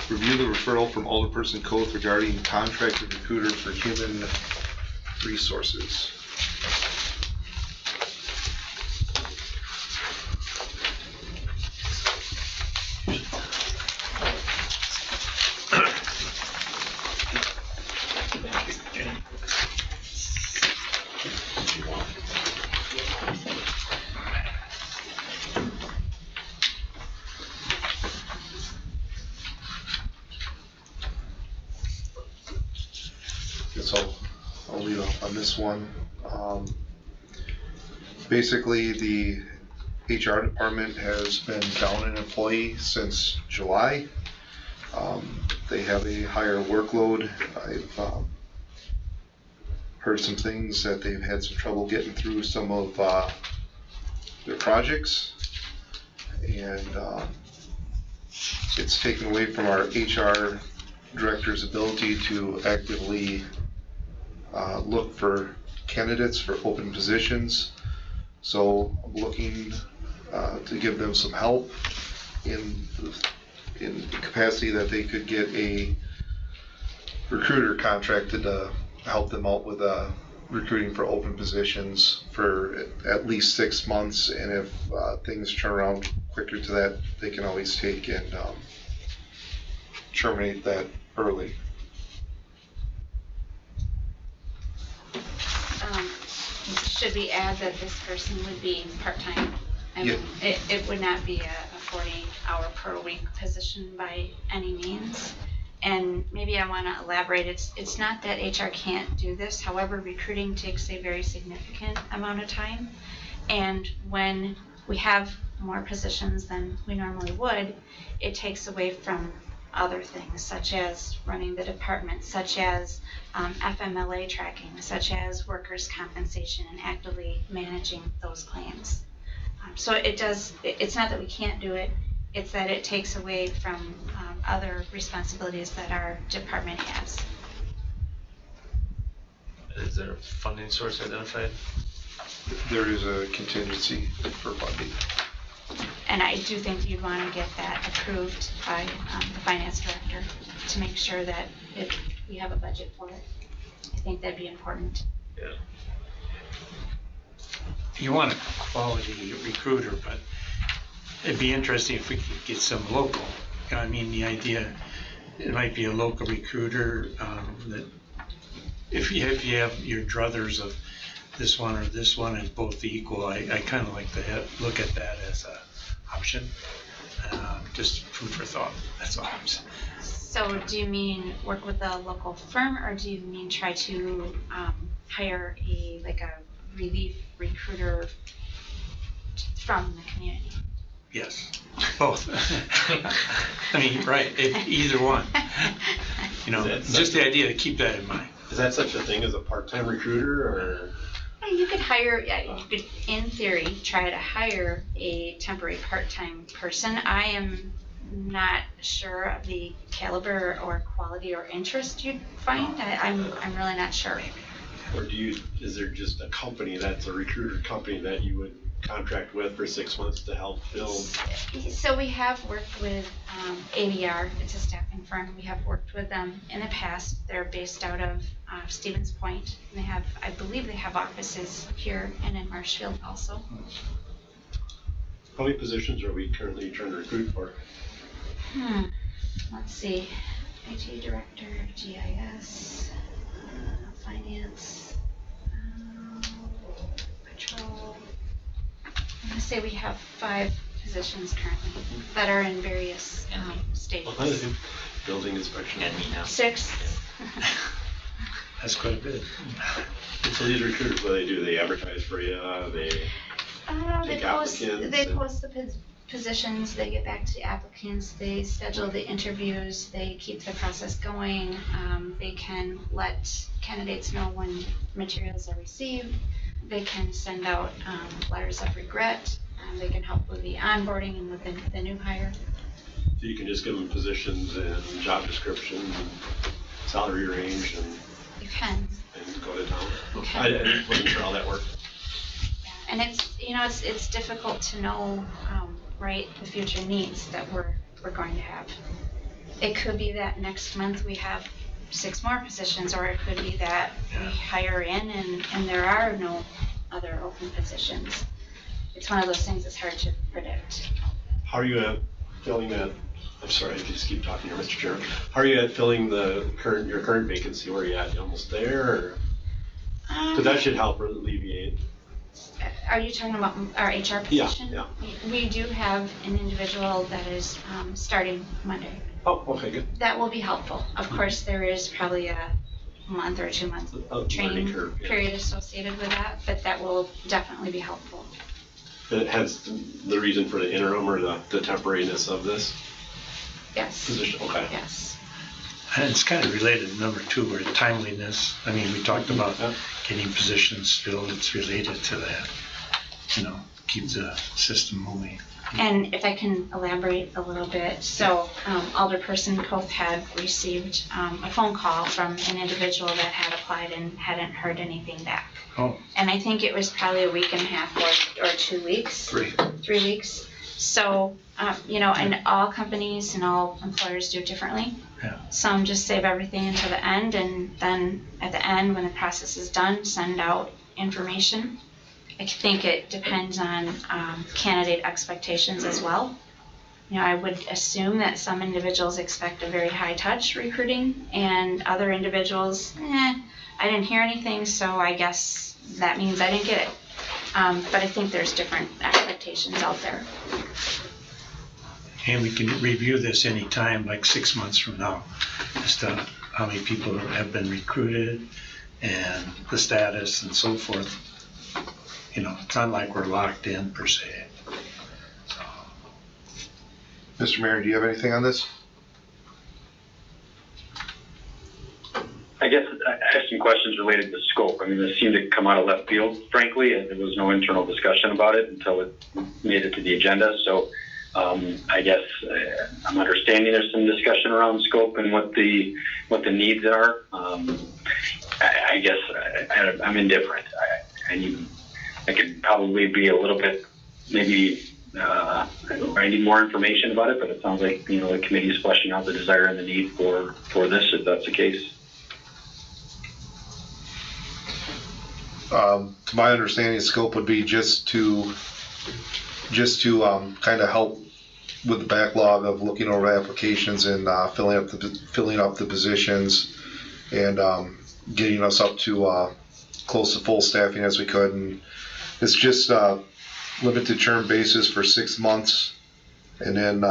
review the referral from Alderperson Coth regarding contracted recruiter for human resources. Guess I'll lead off on this one. Basically, the HR department has been down an employee since July. They have a higher workload. I've heard some things that they've had some trouble getting through some of their projects, and it's taken away from our HR director's ability to actively look for candidates for open positions. So I'm looking to give them some help in the capacity that they could get a recruiter contracted to help them out with recruiting for open positions for at least 6 months. And if things turn around quicker to that, they can always take and terminate that early. Should we add that this person would be part-time? I mean, it would not be a 40-hour per week position by any means. And maybe I want to elaborate, it's not that HR can't do this, however, recruiting takes a very significant amount of time. And when we have more positions than we normally would, it takes away from other things, such as running the department, such as FMLA tracking, such as workers' compensation, and actively managing those claims. So it's not that we can't do it, it's that it takes away from other responsibilities that our department has. Is there a funding source identified? There is a contingency for funding. And I do think you'd want to get that approved by the finance director to make sure that we have a budget for it. I think that'd be important. Yeah. You want a quality recruiter, but it'd be interesting if we could get some local. I mean, the idea, it might be a local recruiter that if you have your druthers of this one or this one is both equal, I kind of like to look at that as a option. Just food for thought, that's all I'm saying. So do you mean work with a local firm, or do you mean try to hire a relief recruiter from the community. Yes, both. I mean, right, either one. You know, just the idea to keep that in mind. Is that such a thing as a part-time recruiter, or? Yeah, you could hire, you could, in theory, try to hire a temporary part-time person. I am not sure of the caliber or quality or interest you'd find. I'm really not sure. Or is there just a company that's a recruiter company that you would contract with for 6 months to help fill? So we have worked with ABR, it's a staffing firm. We have worked with them in the past. They're based out of Stevens Point. And I believe they have offices here and in Marshfield also. How many positions are we currently trying to recruit for? Let's see. IT director, GIS, finance, patrol. I'm going to say we have 5 positions currently that are in various stages. Building inspection. And me now. 6. That's quite a bit. So these recruiters, what do? They advertise for you? They take applicants? They post the positions, they get back to the applicants, they schedule the interviews, they keep the process going. They can let candidates know when materials are received. They can send out letters of regret. They can help with the onboarding and with the new hire. So you can just give them positions and job description and salary range and You can. go to town? You can. I wasn't sure how that worked. And it's difficult to know, right, the future needs that we're going to have. It could be that next month we have 6 more positions, or it could be that we hire in and there are no other open positions. It's one of those things that's hard to predict. How are you at filling that? I'm sorry, I just keep talking here, Mr. Chairman. How are you at filling your current vacancy? Where are you at? You almost there? Because that should help alleviate. Are you talking about our HR position? Yeah. We do have an individual that is starting Monday. Oh, okay, good. That will be helpful. Of course, there is probably a month or 2 month training learning curve, period associated with that, but that will definitely be helpful. And it has the reason for the interim or the temporariness of this Yes. position? Okay. Yes. And it's kind of related to number 2, where the timeliness. I mean, we talked about getting positions filled. It's related to that. Keep the system moving. And if I can elaborate a little bit, so Alderperson Koth had received a phone call from an individual that had applied and hadn't heard anything back. Oh. And I think it was probably a week and a half or 2 weeks. 3 weeks. So, and all companies and all employers do it differently. Yeah. Some just save everything until the end, and then at the end, when the process is done, send out information. I think it depends on candidate expectations as well. I would assume that some individuals expect a very high touch recruiting, and other individuals, I didn't hear anything, so I guess that means I didn't get it. But I think there's different expectations out there. And we can review this anytime, like 6 months from now, as to how many people have been recruited and the status and so forth. It's not like we're locked in per se. So. Mr. Mayor, do you have anything on this? I guess I have some questions related to scope. I mean, this seemed to come out of left field, frankly, and there was no internal discussion about it until it made it to the agenda. So I guess I'm understanding there's some discussion around scope and what the needs are. I guess I'm indifferent. I could probably be a little bit, maybe I need more information about it, but it sounds like, the committee is fleshing out the desire and the need for this, if that's the case. To my understanding, the scope would be just to kind of help with the backlog of looking over applications and filling up the positions and getting us up to close to full staffing as we could. And it's just limited term basis for 6 months, and then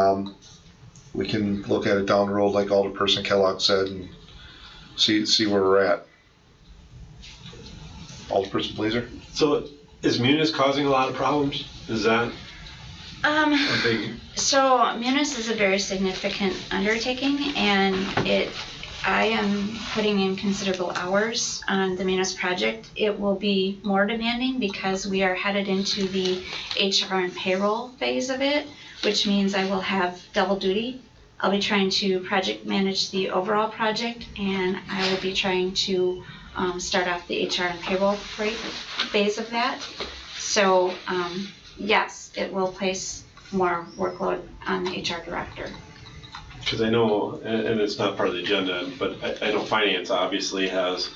we can look at it down the road, like Alderperson Kellogg said, and see where we're at. Alderperson Blazer? So is Munis causing a lot of problems? Is that a big? So Munis is a very significant undertaking, and I am putting in considerable hours on the Munis project. It will be more demanding because we are headed into the HR and payroll phase of it, which means I will have double duty. I'll be trying to project manage the overall project, and I will be trying to start off the HR and payroll phase of that. So yes, it will place more workload on the HR director. Because I know, and it's not part of the agenda, but I know finance obviously has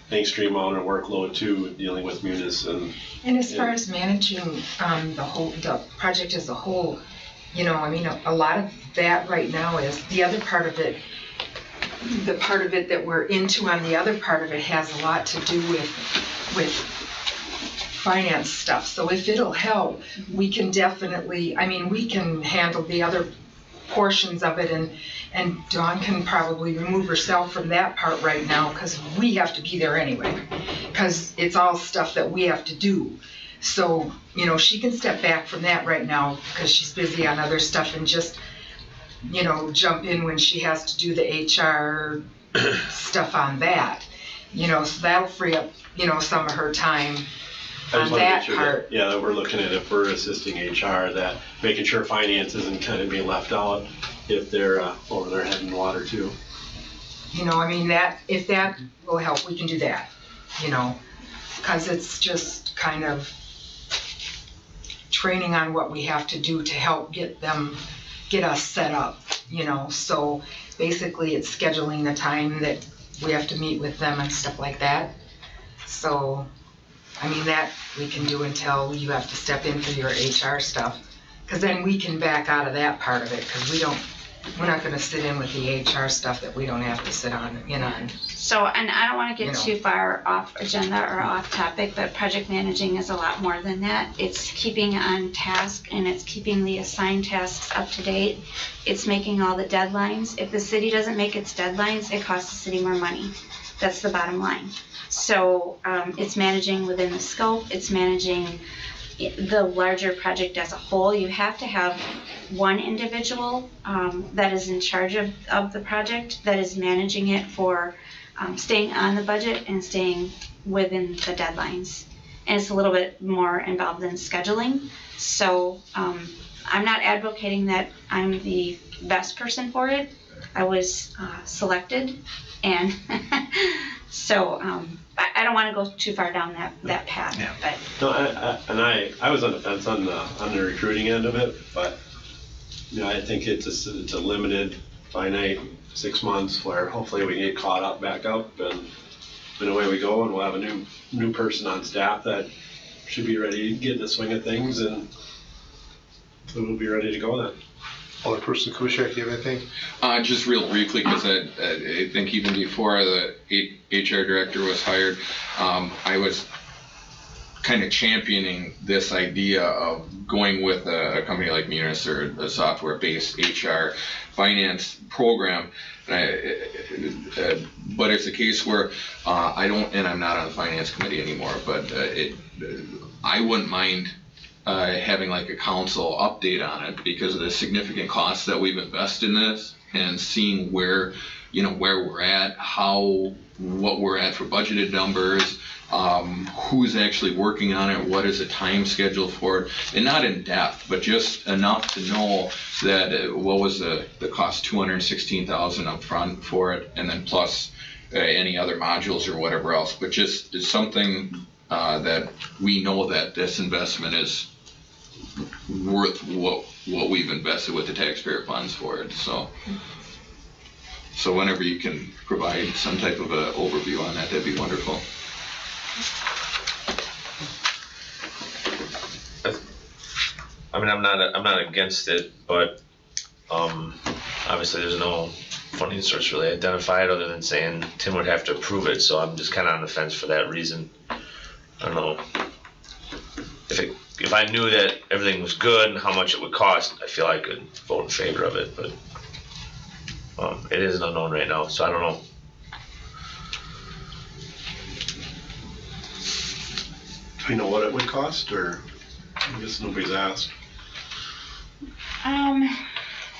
an extreme amount of workload too, dealing with Munis and as far as managing the project as a whole, a lot of that right now is the other part of it. The part of it that we're into on the other part of it has a lot to do with finance stuff. So if it'll help, we can definitely, we can handle the other portions of it, and Dawn can probably remove herself from that part right now because we have to be there anyway, because it's all stuff that we have to do. So, she can step back from that right now because she's busy on other stuff and just, jump in when she has to do the HR stuff on that. So that'll free up, some of her time on that part. That we're looking at, if we're assisting HR, that making sure finance isn't kind of being left out if they're over their head in the water too. That if that will help, we can do that. Because it's just kind of training on what we have to do to help get us set up. So basically, it's scheduling the time that we have to meet with them and stuff like that. So. That we can do until you have to step in for your HR stuff, because then we can back out of that part of it, because we're not going to sit in with the HR stuff that we don't have to sit on. So, and I don't want to get too far off agenda or off topic, but project managing is a lot more than that. It's keeping on task, and it's keeping the assigned tasks up to date. It's making all the deadlines. If the city doesn't make its deadlines, it costs the city more money. That's the bottom line. So it's managing within the scope, it's managing the larger project as a whole. You have to have one individual that is in charge of the project, that is managing it for staying on the budget and staying within the deadlines. And it's a little bit more involved than scheduling. So I'm not advocating that I'm the best person for it. I was selected, and so I don't want to go too far down that path. Yeah. But no, I was on the fence on the recruiting end of it, but I think it's a limited, finite 6 months where hopefully we can get caught back up, and away we go, and we'll have a new person on staff that should be ready to get in the swing of things, and we'll be ready to go then. Alderperson Kuschek, do you have anything? Just real briefly, because I think even before the HR director was hired, I was kind of championing this idea of going with a company like Munis or a software-based HR finance program. But it's a case where and I'm not on the finance committee anymore, but I wouldn't mind having like a council update on it because of the significant costs that we've invested in this, and seeing where we're at, what we're at for budgeted numbers, who's actually working on it, what is the time schedule for it, and not in depth, but just enough to know that what was the cost, $216,000 up front for it, and then plus any other modules or whatever else, but just it's something that we know that this investment is worth what we've invested with the taxpayer funds for it. So whenever you can provide some type of an overview on that, that'd be wonderful. I'm not against it, but obviously there's no funding source really identified other than saying Tim would have to approve it. So I'm just kind of on the fence for that reason. I don't know. If I knew that everything was good and how much it would cost, I feel I could vote in favor of it, but it is an unknown right now, so I don't know. Do we know what it would cost, or I guess nobody's asked?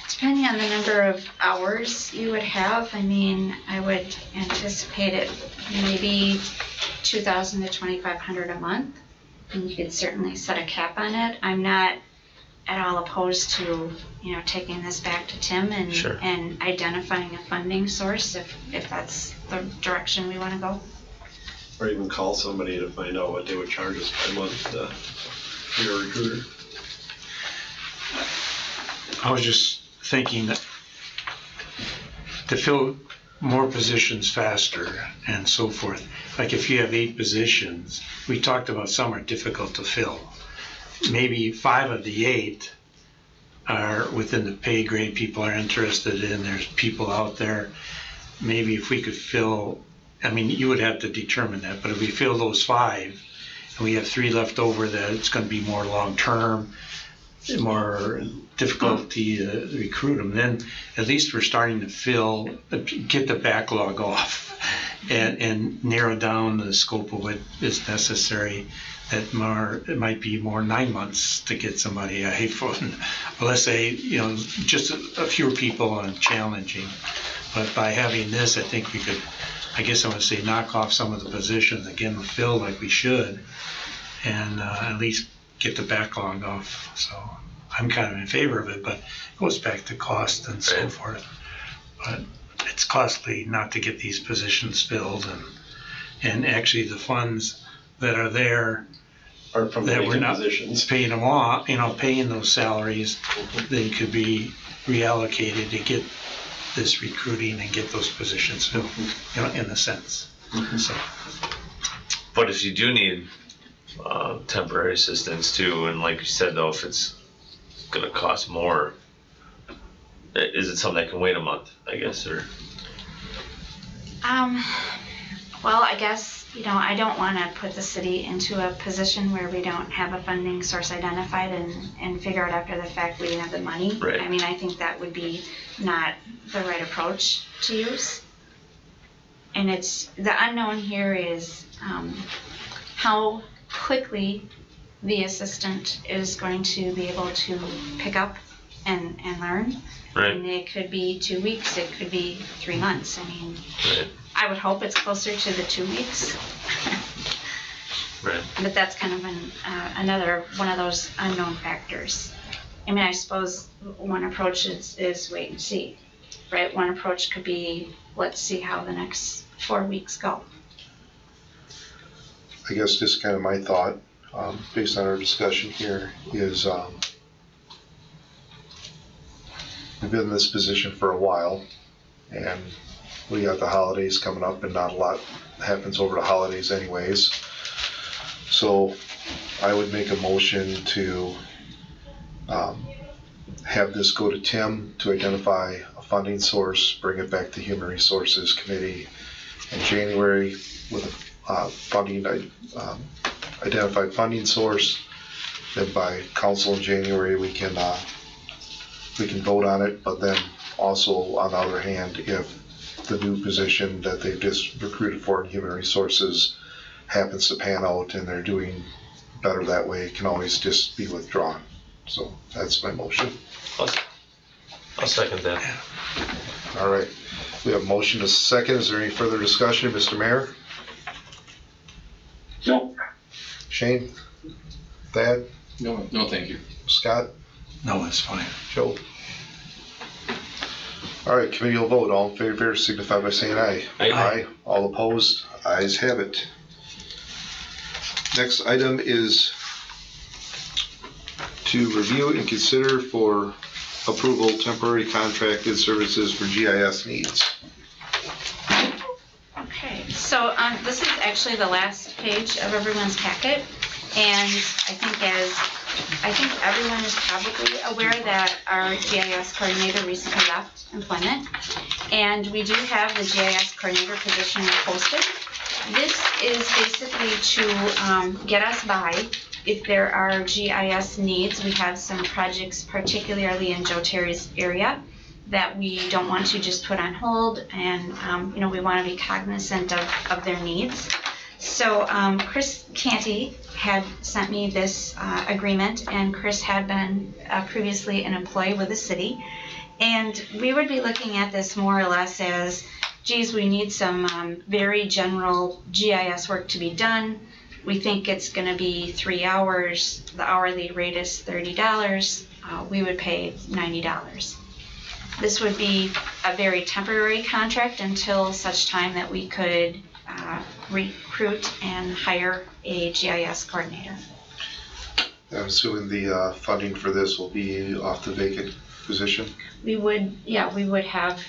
Depending on the number of hours you would have, I mean, I would anticipate it maybe 2,000 to 2,500 a month. And you could certainly set a cap on it. I'm not at all opposed to, taking this back to Tim and, Sure. and identifying a funding source if that's the direction we want to go. Or even call somebody to find out what they would charge us per month to be a recruiter. I was just thinking that to fill more positions faster and so forth, like if you have 8 positions, we talked about some are difficult to fill. Maybe 5 of the 8 are within the pay grade people are interested in, there's people out there. Maybe if we could fill, I mean, you would have to determine that, but if we fill those 5 and we have 3 left over, that it's going to be more long-term, more difficulty to recruit them, then at least we're starting to get the backlog off and narrow down the scope of what is necessary. It might be more 9 months to get somebody. I hate for, let's say, just a fewer people and challenging. But by having this, I think we could, I guess I would say, knock off some of the positions, again, fill like we should, and at least get the backlog off. So I'm kind of in favor of it, but it goes back to cost and so forth. But it's costly not to get these positions filled, and actually the funds that are there Or from that we're vacant not positions. paying them off, paying those salaries, they could be reallocated to get this recruiting and get those positions filled, in a sense. So, But if you do need temporary assistance too, and like you said though, if it's gonna cost more, is it something that can wait a month, I guess, or? Well, I guess, I don't want to put the city into a position where we don't have a funding source identified and figure out after the fact we didn't have the money. Right. I mean, I think that would be not the right approach to use. And the unknown here is how quickly the assistant is going to be able to pick up and learn. Right. And it could be 2 weeks, it could be 3 months. I mean, Right. I would hope it's closer to the 2 weeks. Right. But that's kind of another one of those unknown factors. I mean, I suppose one approach is wait and see, right? One approach could be, let's see how the next 4 weeks go. I guess just kind of my thought, based on our discussion here, is we've been in this position for a while, and we got the holidays coming up, and not a lot happens over the holidays anyways. So I would make a motion to have this go to Tim to identify a funding source, bring it back to Human Resources Committee in January with a identified funding source. Then by council in January we can vote on it. But then also, on the other hand, if the new position that they've just recruited for in Human Resources happens to pan out and they're doing better that way, it can always just be withdrawn. So that's my motion. I'll second that. All right, we have a motion to second. Is there any further discussion, Mr. Mayor? No. Shane? Thad? No, thank you. Scott? no, it's fine. Joe? All right, committee will vote. All in favor signify by saying aye. Aye. All opposed? Ayes have it. Next item is to review and consider for approval temporary contracted services for GIS needs. Okay, so this is actually the last page of everyone's packet, and I think everyone is probably aware that our GIS coordinator recently left employment, and we do have the GIS coordinator position posted. This is basically to get us by if there are GIS needs. We have some projects, particularly in Joe Terry's area, that we don't want to just put on hold, and we want to be cognizant of their needs. So Chris Canty had sent me this agreement, and Chris had been previously an employee with the city. And we would be looking at this more or less as, geez, we need some very general GIS work to be done. We think it's going to be 3 hours. The hourly rate is $30. We would pay $90. This would be a very temporary contract until such time that we could recruit and hire a GIS coordinator. I'm assuming the funding for this will be off the vacant position? We would have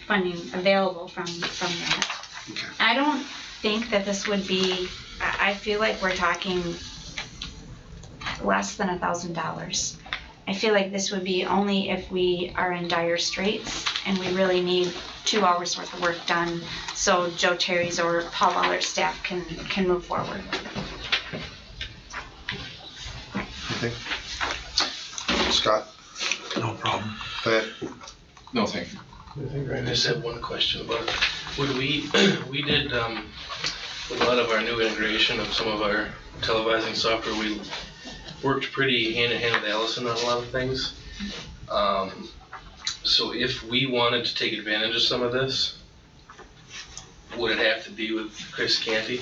funding available from that. Okay. I don't think that this would be, I feel like we're talking less than $1,000. I feel like this would be only if we are in dire straits and we really need 2 hours worth of work done so Joe Terry's or Paul Waller's staff can move forward. Okay. Scott? No problem. Pat? No, thank you. I just have one question about it. Would we did with a lot of our new integration of some of our televising software, we worked pretty hand in hand with Allison on a lot of things. So if we wanted to take advantage of some of this, would it have to be with Chris Canty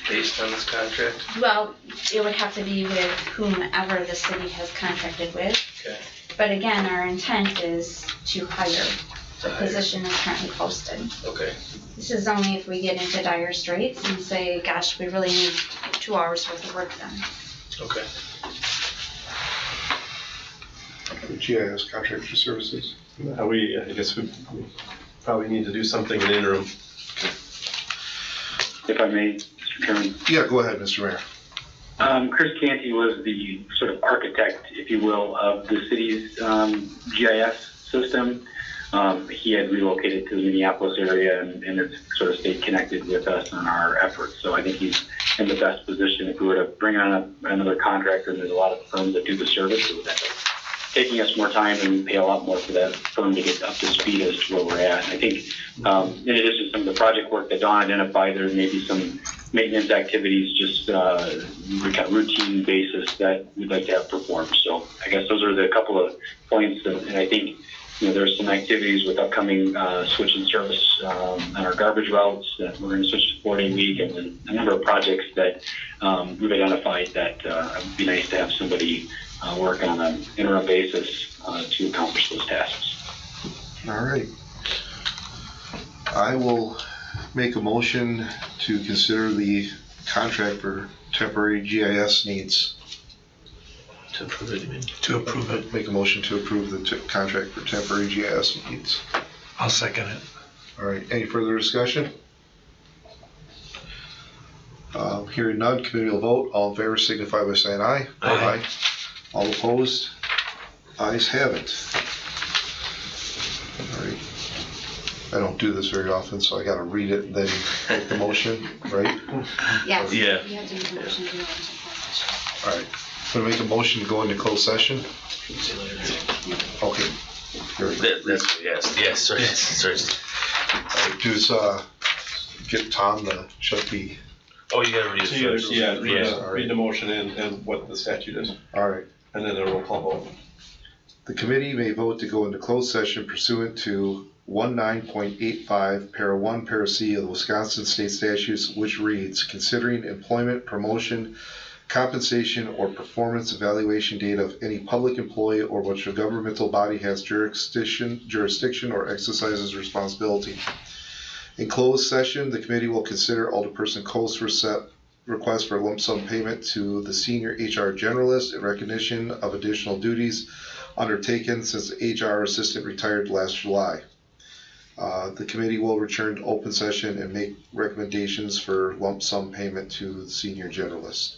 based on this contract? Well, it would have to be with whomever the city has contracted with. Okay. But again, our intent is to hire. The To hire. position is currently posted. Okay. This is only if we get into dire straits and say, gosh, we really need 2 hours worth of work done. Okay. GIS contract for services. I guess we probably need to do something in the interim. If I may, Mr. Chairman. Yeah, go ahead, Mr. Mayor. Chris Canty was the sort of architect, if you will, of the city's GIS system. He had relocated to the Minneapolis area and has sort of stayed connected with us on our efforts. So I think he's in the best position. If we were to bring on another contractor, and there's a lot of firms that do the service, it would end up taking us more time and pay a lot more for that firm to get up to speed as to where we're at. And I think in addition to some of the project work that Don identified, there may be some maintenance activities just kind of routine basis that we'd like to have performed. So I guess those are the couple of points. And I think there's some activities with upcoming switch in service on our garbage routes that we're going to switch to 4-day week, and then a number of projects that we've identified that it would be nice to have somebody work on an interim basis to accomplish those tasks. All right. I will make a motion to consider the contract for temporary GIS needs. To approve it, you mean? To approve it. Make a motion to approve the contract for temporary GIS needs. I'll second it. All right, any further discussion? Hearing none, committee will vote. All in favor signify by saying aye. Aye. All opposed? Ayes have it. All right. I don't do this very often, so I gotta read it and then make the motion, right? Yes. Yeah. You have to make a motion to go into closed session. All right. I'm gonna make a motion to go into closed session. Okay. That's, yes, sorry. Does, get Tom to shut the, Oh, you gotta read it So you first. read the motion and what the statute is, all right. and then a roll call vote. The committee may vote to go into closed session pursuant to 19.85, para 1, para C of the Wisconsin State Statutes, which reads, considering employment, promotion, compensation, or performance evaluation data of any public employee or which a governmental body has jurisdiction or exercises responsibility. In closed session, the committee will consider Alderperson Coast's request for lump sum payment to the senior HR generalist in recognition of additional duties undertaken since the HR assistant retired last July. The committee will return to open session and make recommendations for lump sum payment to the senior generalist.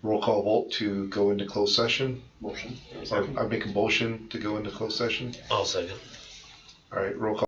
Roll call vote to go into closed session. Motion. I make a motion to go into closed session. I'll second. All right, roll call.